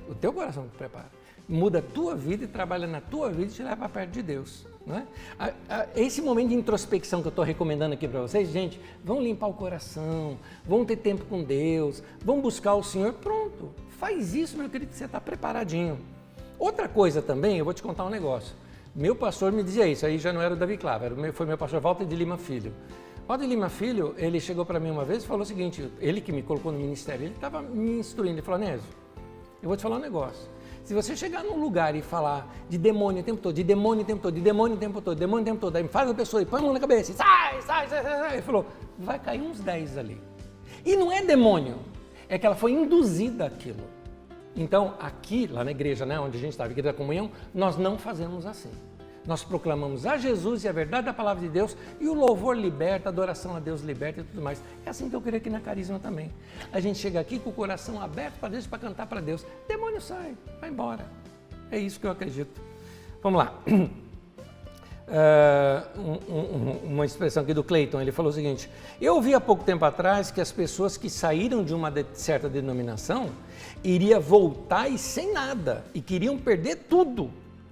que prepara, muda a tua vida e trabalha na tua vida e te leva para perto de Deus, não é? Esse momento de introspecção que eu estou recomendando aqui para vocês, gente, vão limpar o coração, vão ter tempo com Deus, vão buscar o Senhor, pronto, faz isso, meu querido, que você está preparadinho. Outra coisa também, eu vou te contar um negócio. Meu pastor me dizia isso, aí já não era o Davi Clava, foi meu pastor Walter de Lima Filho. Walter de Lima Filho, ele chegou para mim uma vez e falou o seguinte, ele que me colocou no ministério, ele estava me instruindo, ele falou, Nésio, eu vou te falar um negócio. Se você chegar num lugar e falar de demônio o tempo todo, de demônio o tempo todo, de demônio o tempo todo, de demônio o tempo todo, aí faz a pessoa e põe a mão na cabeça e sai. Ele falou, vai cair uns 10 ali. E não é demônio, é que ela foi induzida àquilo. Então, aqui, lá na igreja, né, onde a gente estava, igreja da comunhão, nós não fazemos assim. Nós proclamamos a Jesus e a verdade da palavra de Deus e o louvor liberta, a adoração a Deus liberta e tudo mais. É assim que eu queria aqui na Carisma também. A gente chega aqui com o coração aberto para Deus, para cantar para Deus. Demônio sai, vai embora. É isso que eu acredito. Vamos lá. Uma expressão aqui do Cleiton, ele falou o seguinte, eu ouvi há pouco tempo atrás que as pessoas que saíram de uma certa denominação iriam voltar e sem nada, e queriam perder tudo.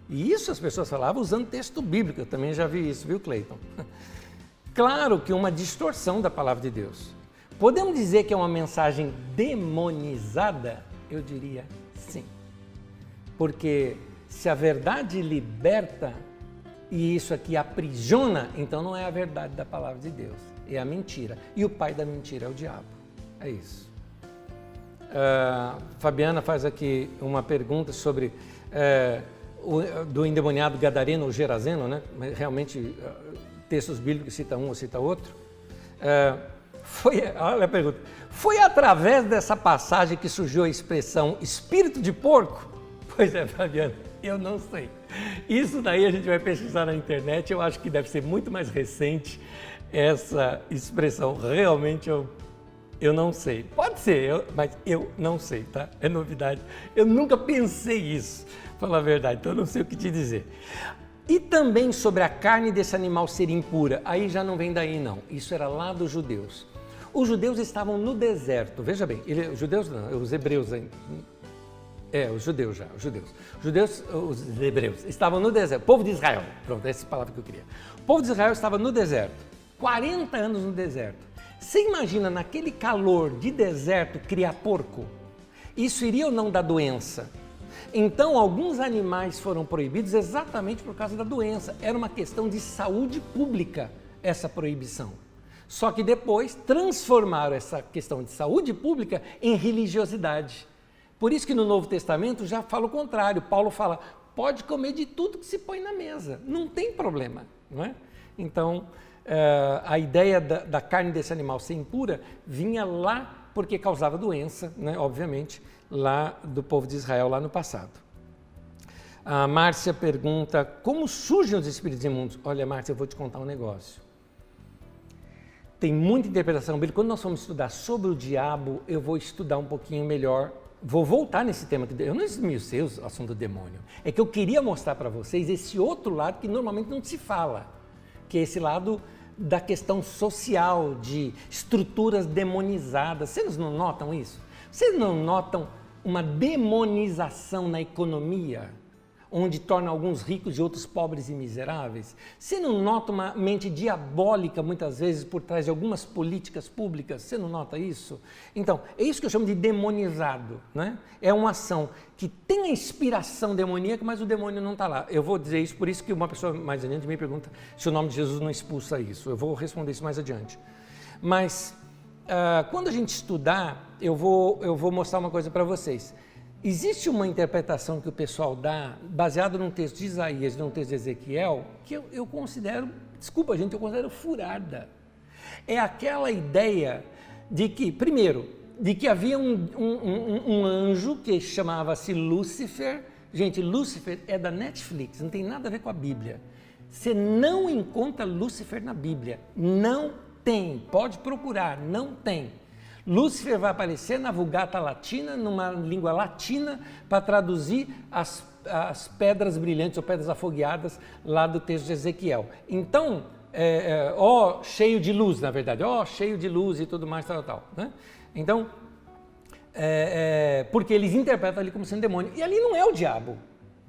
E isso as pessoas falavam usando texto bíblico, eu também já vi isso, viu, Cleiton? Claro que uma distorção da palavra de Deus. Podemos dizer que é uma mensagem demonizada? Eu diria sim. Porque se a verdade liberta e isso aqui aprisiona, então não é a verdade da palavra de Deus, é a mentira. E o pai da mentira é o diabo. É isso. Fabiana faz aqui uma pergunta sobre do endemoniado gadareno ou gerazeno, né? Realmente, textos bíblicos cita um ou cita outro. Olha a pergunta. Foi através dessa passagem que surgiu a expressão espírito de porco? Pois é, Fabiana, eu não sei. Isso daí a gente vai pesquisar na internet, eu acho que deve ser muito mais recente essa expressão. Realmente eu não sei. Pode ser, mas eu não sei, tá? É novidade. Eu nunca pensei isso, pra falar a verdade, então eu não sei o que te dizer. E também sobre a carne desse animal ser impura. Aí já não vem daí, não. Isso era lá dos judeus. Os judeus estavam no deserto. Veja bem, os judeus não, os hebreus ainda. Os judeus já, os hebreus estavam no deserto. O povo de Israel, pronto, essa é a palavra que eu queria. O povo de Israel estava no deserto, 40 anos no deserto. Você imagina naquele calor de deserto criar porco? Isso iria ou não dar doença? Então, alguns animais foram proibidos exatamente por causa da doença. Era uma questão de saúde pública, essa proibição. Só que depois transformaram essa questão de saúde pública em religiosidade. Por isso que no Novo Testamento já fala o contrário. Paulo fala, pode comer de tudo que se põe na mesa, não tem problema, não é? Então, a ideia da carne desse animal ser impura vinha lá porque causava doença, né? Obviamente, lá do povo de Israel, lá no passado. A Márcia pergunta, como surgem os espíritos imundos? Olha, Márcia, eu vou te contar um negócio. Tem muita interpretação bíblica. Quando nós vamos estudar sobre o diabo, eu vou estudar um pouquinho melhor. Vou voltar nesse tema, eu não esmiucei o assunto do demônio. É que eu queria mostrar para vocês esse outro lado que normalmente não se fala, que é esse lado da questão social, de estruturas demonizadas. Vocês não notam isso? Vocês não notam uma demonização na economia, onde torna alguns ricos e outros pobres e miseráveis? Você não nota uma mente diabólica, muitas vezes, por trás de algumas políticas públicas? Você não nota isso? Então, é isso que eu chamo de demonizado, né? É uma ação que tem a inspiração demoníaca, mas o demônio não está lá. Eu vou dizer isso, por isso que uma pessoa mais adiante me pergunta se o nome de Jesus não expulsa isso. Eu vou responder isso mais adiante. Mas, quando a gente estudar, eu vou mostrar uma coisa para vocês. Existe uma interpretação que o pessoal dá, baseado num texto de Isaías e num texto de Ezequiel, que eu considero, desculpa gente, eu considero furada. É aquela ideia de que, primeiro, de que havia um anjo que chamava-se Lúcifer. Gente, Lúcifer é da Netflix, não tem nada a ver com a Bíblia. Você não encontra Lúcifer na Bíblia, não tem, pode procurar, não tem. Lúcifer vai aparecer na Vulgata Latina, numa língua latina, para traduzir as pedras brilhantes ou pedras afogueadas lá do texto de Ezequiel. Então, cheio de luz, na verdade, cheio de luz e tudo mais, tal, né? Então, porque eles interpretam ali como sendo demônio. E ali não é o diabo.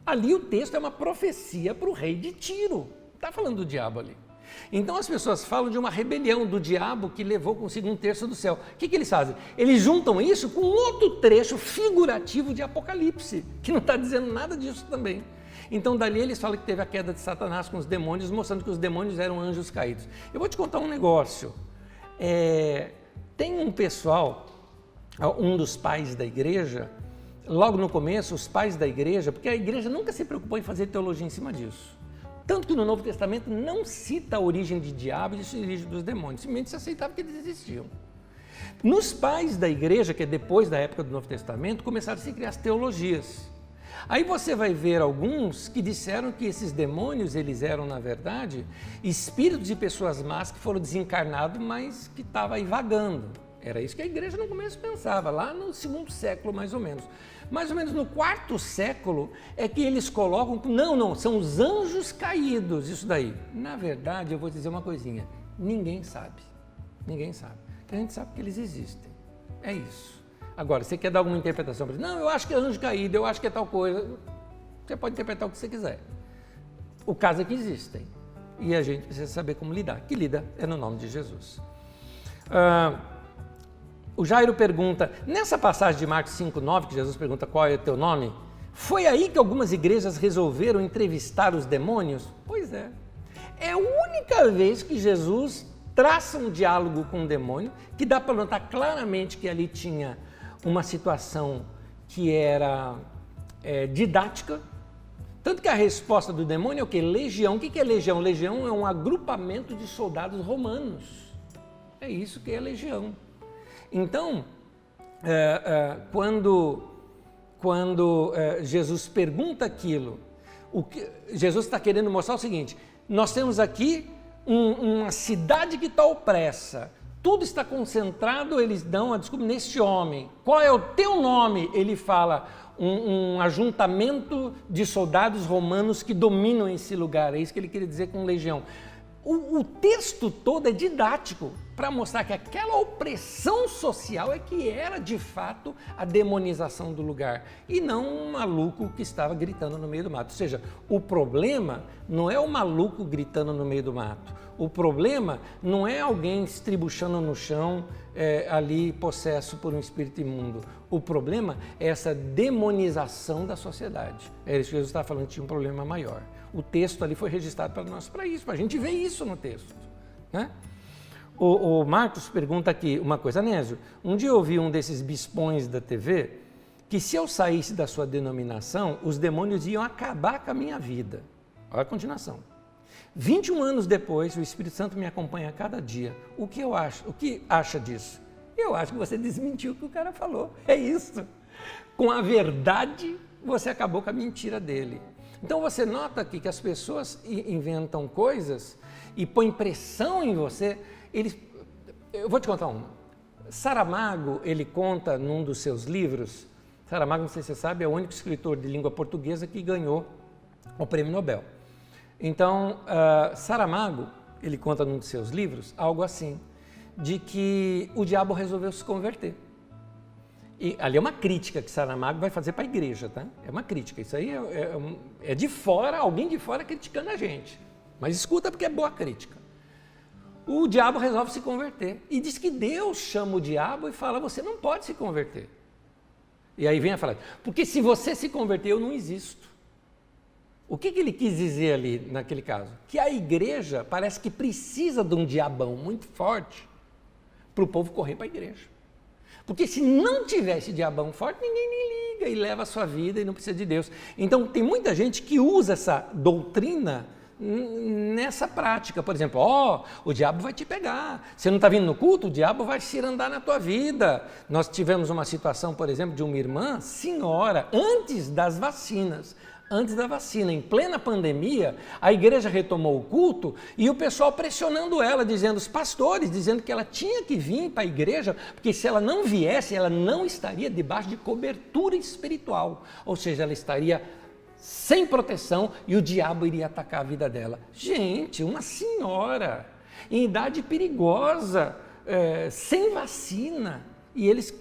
Ali o texto é uma profecia para o rei de Tiro. Está falando do diabo ali. Então as pessoas falam de uma rebelião do diabo que levou consigo 1/3 do céu. O que eles fazem? Eles juntam isso com outro trecho figurativo de Apocalipse, que não está dizendo nada disso também. Então dali eles falam que teve a queda de Satanás com os demônios, mostrando que os demônios eram anjos caídos. Eu vou te contar um negócio. Tem um pessoal, um dos pais da igreja, logo no começo, os pais da igreja, porque a igreja nunca se preocupou em fazer teologia em cima disso. Tanto que no Novo Testamento não cita a origem de diabo e a origem dos demônios, simplesmente se aceitava que eles existiam. Nos pais da igreja, que é depois da época do Novo Testamento, começaram a se criar as teologias. Aí você vai ver alguns que disseram que esses demônios, eles eram, na verdade, espíritos de pessoas más que foram desencarnados, mas que estavam aí vagando. Era isso que a igreja no começo pensava, lá no 2º século, mais ou menos. Mais ou menos no 4º século é que eles colocam, não, são os anjos caídos, isso daí. Na verdade, eu vou te dizer uma coisinha, ninguém sabe. A gente sabe que eles existem, é isso. Agora, você quer dar alguma interpretação para isso? Não, eu acho que é anjo caído, eu acho que é tal coisa. Você pode interpretar o que você quiser. O caso é que existem. E a gente precisa saber como lidar. Que lida é no nome de Jesus. O Jairo pergunta, nessa passagem de Marcos 5,9, que Jesus pergunta qual é o teu nome, foi aí que algumas igrejas resolveram entrevistar os demônios? Pois é. É a única vez que Jesus traça um diálogo com o demônio, que dá para notar claramente que ali tinha uma situação que era didática. Tanto que a resposta do demônio é o quê? Legião. O que é legião? Legião é um agrupamento de soldados romanos. É isso que é legião. Então, quando Jesus pergunta aquilo, Jesus está querendo mostrar o seguinte: nós temos aqui uma cidade que está opressa, tudo está concentrado, eles dão a desculpa neste homem. Qual é o teu nome? Ele fala, um ajuntamento de soldados romanos que dominam esse lugar, é isso que ele queria dizer com legião. O texto todo é didático para mostrar que aquela opressão social é que era de fato a demonização do lugar e não um maluco que estava gritando no meio do mato. Ou seja, o problema não é o maluco gritando no meio do mato. O problema não é alguém estribuchando no chão ali possesso por um espírito imundo. O problema é essa demonização da sociedade. É isso que Jesus estava falando, tinha um problema maior. O texto ali foi registrado para nós para isso, para a gente ver isso no texto, né? O Marcos pergunta aqui uma coisa, Anésio, um dia eu ouvi um desses bispões da TV que se eu saísse da sua denominação, os demônios iam acabar com a minha vida. Olha a continuação. 21 anos depois, o Espírito Santo me acompanha a cada dia. O que eu acho? O que acha disso? Eu acho que você desmentiu o que o cara falou. É isso. Com a verdade, você acabou com a mentira dele. Então você nota aqui que as pessoas inventam coisas e põem pressão em você. Eu vou te contar uma. Saramago, ele conta num dos seus livros, Saramago, não sei se você sabe, é o único escritor de língua portuguesa que ganhou o Prêmio Nobel. Então, Saramago, ele conta num dos seus livros algo assim, de que o diabo resolveu se converter. E ali é uma crítica que Saramago vai fazer para a igreja, tá? É uma crítica, isso aí é de fora, alguém de fora criticando a gente. Mas escuta porque é boa crítica. O diabo resolve se converter e diz que Deus chama o diabo e fala, você não pode se converter. E aí vem a frase, porque se você se converter, eu não existo. O que ele quis dizer ali naquele caso? Que a igreja parece que precisa de um diabão muito forte para o povo correr para a igreja. Porque se não tivesse diabão forte, ninguém nem liga e leva a sua vida e não precisa de Deus. Então tem muita gente que usa essa doutrina nessa prática. Por exemplo, o diabo vai te pegar. Você não está vindo no culto, o diabo vai cirandar na tua vida. Nós tivemos uma situação, por exemplo, de uma irmã, senhora, antes das vacinas. Antes da vacina, em plena pandemia, a igreja retomou o culto e o pessoal pressionando ela, dizendo, os pastores, dizendo que ela tinha que vir para a igreja, porque se ela não viesse, ela não estaria debaixo de cobertura espiritual, ou seja, ela estaria sem proteção e o diabo iria atacar a vida dela. Gente, uma senhora, em idade perigosa, sem vacina, e eles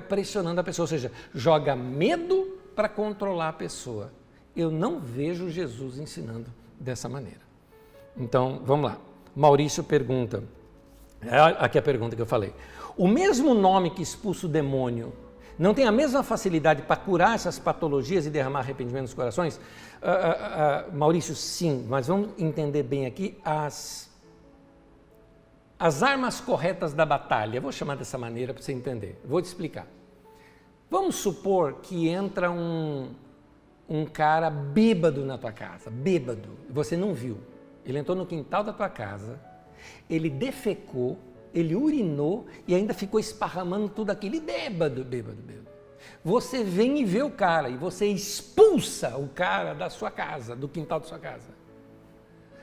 pressionando a pessoa, ou seja, joga medo para controlar a pessoa. Eu não vejo Jesus ensinando dessa maneira. Então, vamos lá. Maurício pergunta, aqui é a pergunta que eu falei. O mesmo nome que expulsa o demônio não tem a mesma facilidade para curar essas patologias e derramar arrependimento nos corações? Maurício, sim, mas vamos entender bem aqui as armas corretas da batalha. Eu vou chamar dessa maneira para você entender. Vou te explicar. Vamos supor que entra um cara bêbado na tua casa, bêbado, você não viu. Ele entrou no quintal da tua casa, ele defecou, ele urinou e ainda ficou esparramando tudo aquilo, bêbado. Você vem e vê o cara e você expulsa o cara da sua casa, do quintal da sua casa.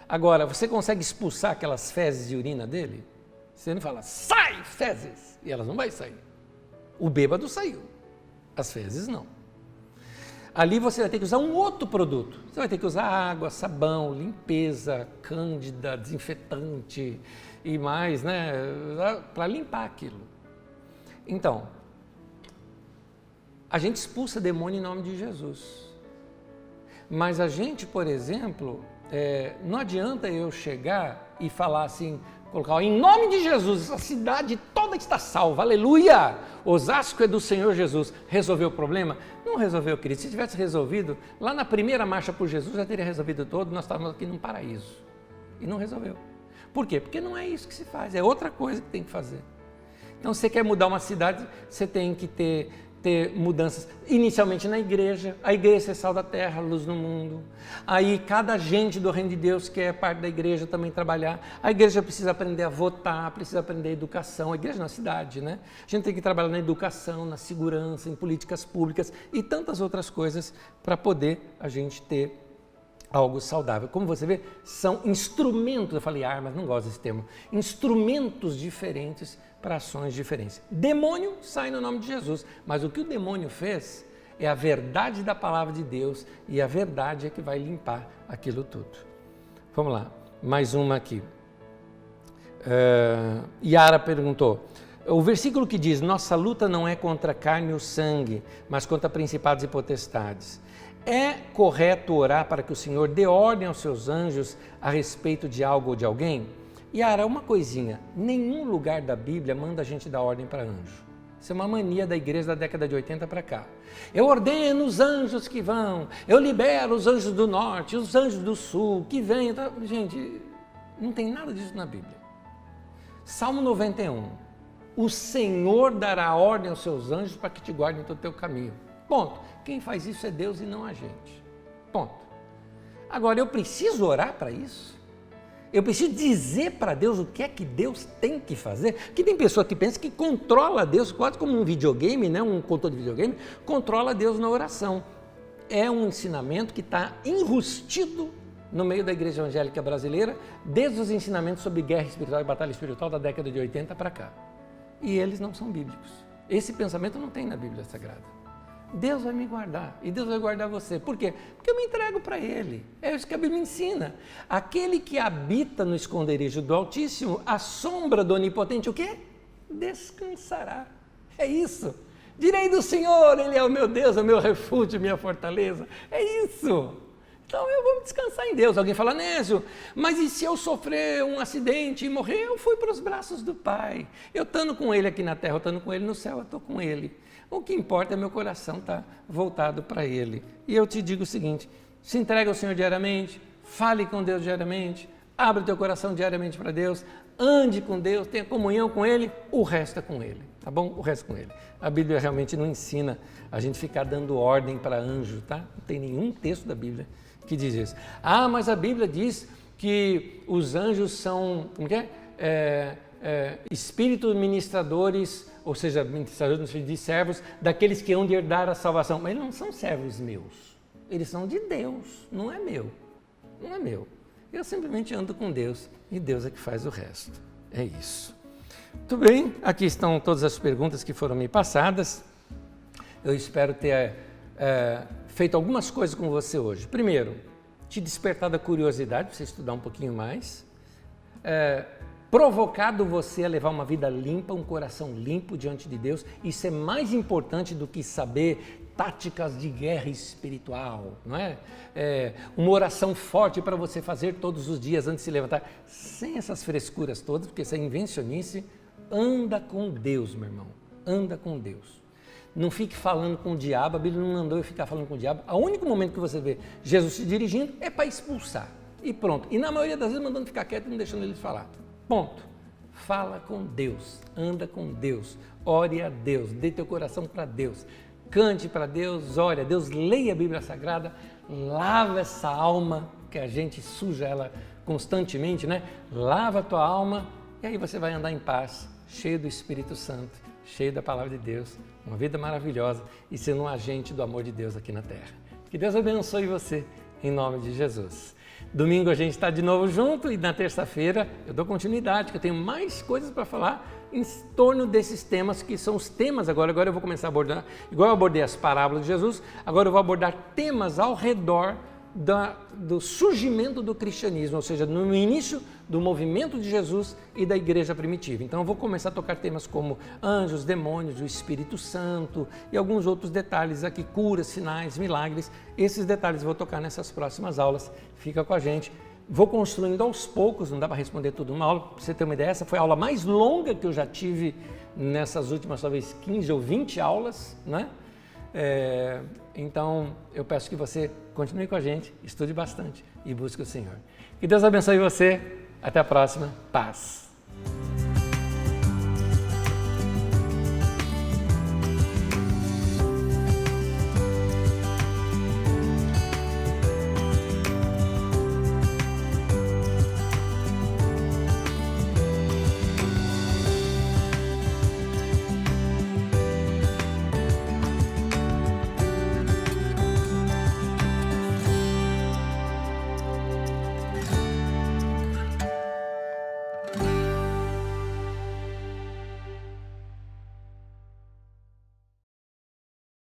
Agora, você consegue expulsar aquelas fezes e urina dele? Você não fala, sai fezes, e elas não vão sair. O bêbado saiu, as fezes não. Ali você vai ter que usar um outro produto. Você vai ter que usar água, sabão, limpeza, cândida, desinfetante e mais, né, para limpar aquilo. Então, a gente expulsa demônio em nome de Jesus. Mas a gente, por exemplo, não adianta eu chegar e falar assim, colocar em nome de Jesus, a cidade toda está salva, aleluia! Osasco é do Senhor Jesus. Resolveu o problema? Não resolveu, querido. Se tivesse resolvido, lá na primeira marcha por Jesus já teria resolvido todo, nós estávamos aqui num paraíso. E não resolveu. Por quê? Porque não é isso que se faz, é outra coisa que tem que fazer. Então, se você quer mudar uma cidade, você tem que ter mudanças, inicialmente na igreja, a igreja é sal da terra, luz no mundo. Aí cada agente do reino de Deus que é parte da igreja também trabalhar. A igreja precisa aprender a votar, precisa aprender a educação, a igreja na cidade, né? A gente tem que trabalhar na educação, na segurança, em políticas públicas e tantas outras coisas para poder a gente ter algo saudável. Como você vê, são instrumentos, eu falei armas, não gosto desse termo, instrumentos diferentes para ações diferentes. Demônio sai no nome de Jesus, mas o que o demônio fez é a verdade da palavra de Deus e a verdade é que vai limpar aquilo tudo. Vamos lá, mais uma aqui. Yara perguntou, o versículo que diz, nossa luta não é contra a carne e o sangue, mas contra principados e potestades. É correto orar para que o Senhor dê ordem aos seus anjos a respeito de algo ou de alguém? Yara, uma coisinha, nenhum lugar da Bíblia manda a gente dar ordem para anjo. Isso é uma mania da igreja da década de 80 para cá. Eu ordeno os anjos que vão, eu libero os anjos do norte, os anjos do sul, que vêm. Tá? Gente, não tem nada disso na Bíblia. Salmo 91, o Senhor dará ordem aos seus anjos para que te guardem todo o teu caminho. Ponto. Quem faz isso é Deus e não a gente. Ponto. Agora, eu preciso orar para isso? Eu preciso dizer para Deus o que é que Deus tem que fazer? Porque tem pessoa que pensa que controla Deus, quase como um videogame, né? Um controle de videogame, controla Deus na oração. É um ensinamento que está enrustido no meio da igreja evangélica brasileira, desde os ensinamentos sobre guerra espiritual e batalha espiritual da década de 80 para cá. E eles não são bíblicos. Esse pensamento não tem na Bíblia Sagrada. Deus vai me guardar e Deus vai guardar você. Por quê? Porque eu me entrego para Ele. É isso que a Bíblia ensina. Aquele que habita no esconderijo do Altíssimo, à sombra do Onipotente, o quê? Descansará. É isso. Direi do Senhor, Ele é o meu Deus, é o meu refúgio, minha fortaleza. É isso. Então eu vou descansar em Deus. Alguém fala, Nésio, mas e se eu sofrer um acidente e morrer? Eu fui para os braços do Pai. Eu estando com Ele aqui na terra, eu estando com Ele no céu, eu estou com Ele. O que importa é meu coração estar voltado para Ele. E eu te digo o seguinte, se entregue ao Senhor diariamente, fale com Deus diariamente, abra o teu coração diariamente para Deus, ande com Deus, tenha comunhão com Ele, o resto é com Ele, tá bom? O resto é com Ele. A Bíblia realmente não ensina a gente ficar dando ordem para anjo, tá? Não tem nenhum texto da Bíblia que diz isso. Ah, mas a Bíblia diz que os anjos são, como que é? Espíritos ministradores, ou seja, ministradores de servos, daqueles que hão de herdar a salvação. Mas eles não são servos meus, eles são de Deus, não é meu, não é meu. Eu simplesmente ando com Deus e Deus é que faz o resto. É isso. Muito bem, aqui estão todas as perguntas que foram me passadas. Eu espero ter feito algumas coisas com você hoje. Primeiro, te despertar da curiosidade para você estudar um pouquinho mais. Provocado você a levar uma vida limpa, um coração limpo diante de Deus. Isso é mais importante do que saber táticas de guerra espiritual, não é? Uma oração forte para você fazer todos os dias antes de se levantar, sem essas frescuras todas, porque isso é invencionice. Anda com Deus, meu irmão, anda com Deus. Não fique falando com o diabo, a Bíblia não mandou eu ficar falando com o diabo. O único momento que você vê Jesus se dirigindo é para expulsar, e pronto. E na maioria das vezes mandando ficar quieto e não deixando ele falar. Ponto. Fala com Deus, anda com Deus, ore a Deus, dê teu coração para Deus, cante para Deus, ore a Deus, leia a Bíblia Sagrada, lava essa alma, que a gente suja ela constantemente, né? Lava a tua alma e aí você vai andar em paz, cheio do Espírito Santo, cheio da Palavra de Deus, uma vida maravilhosa e sendo um agente do amor de Deus aqui na terra. Que Deus abençoe você, em nome de Jesus. Domingo a gente está de novo junto e na terça-feira eu dou continuidade, que eu tenho mais coisas para falar em torno desses temas, que são os temas agora. Agora eu vou começar a abordar, igual eu abordei as parábolas de Jesus, agora eu vou abordar temas ao redor do surgimento do cristianismo, ou seja, no início do movimento de Jesus e da igreja primitiva. Então eu vou começar a tocar temas como anjos, demônios, o Espírito Santo e alguns outros detalhes aqui, curas, sinais, milagres. Esses detalhes eu vou tocar nessas próximas aulas. Fica com a gente. Vou construindo aos poucos, não dá para responder tudo numa aula. Para você ter uma ideia, essa foi a aula mais longa que eu já tive nessas últimas, talvez 15 ou 20 aulas, né? Então, eu peço que você continue com a gente, estude bastante e busque o Senhor. Que Deus abençoe você. Até a próxima. Paz.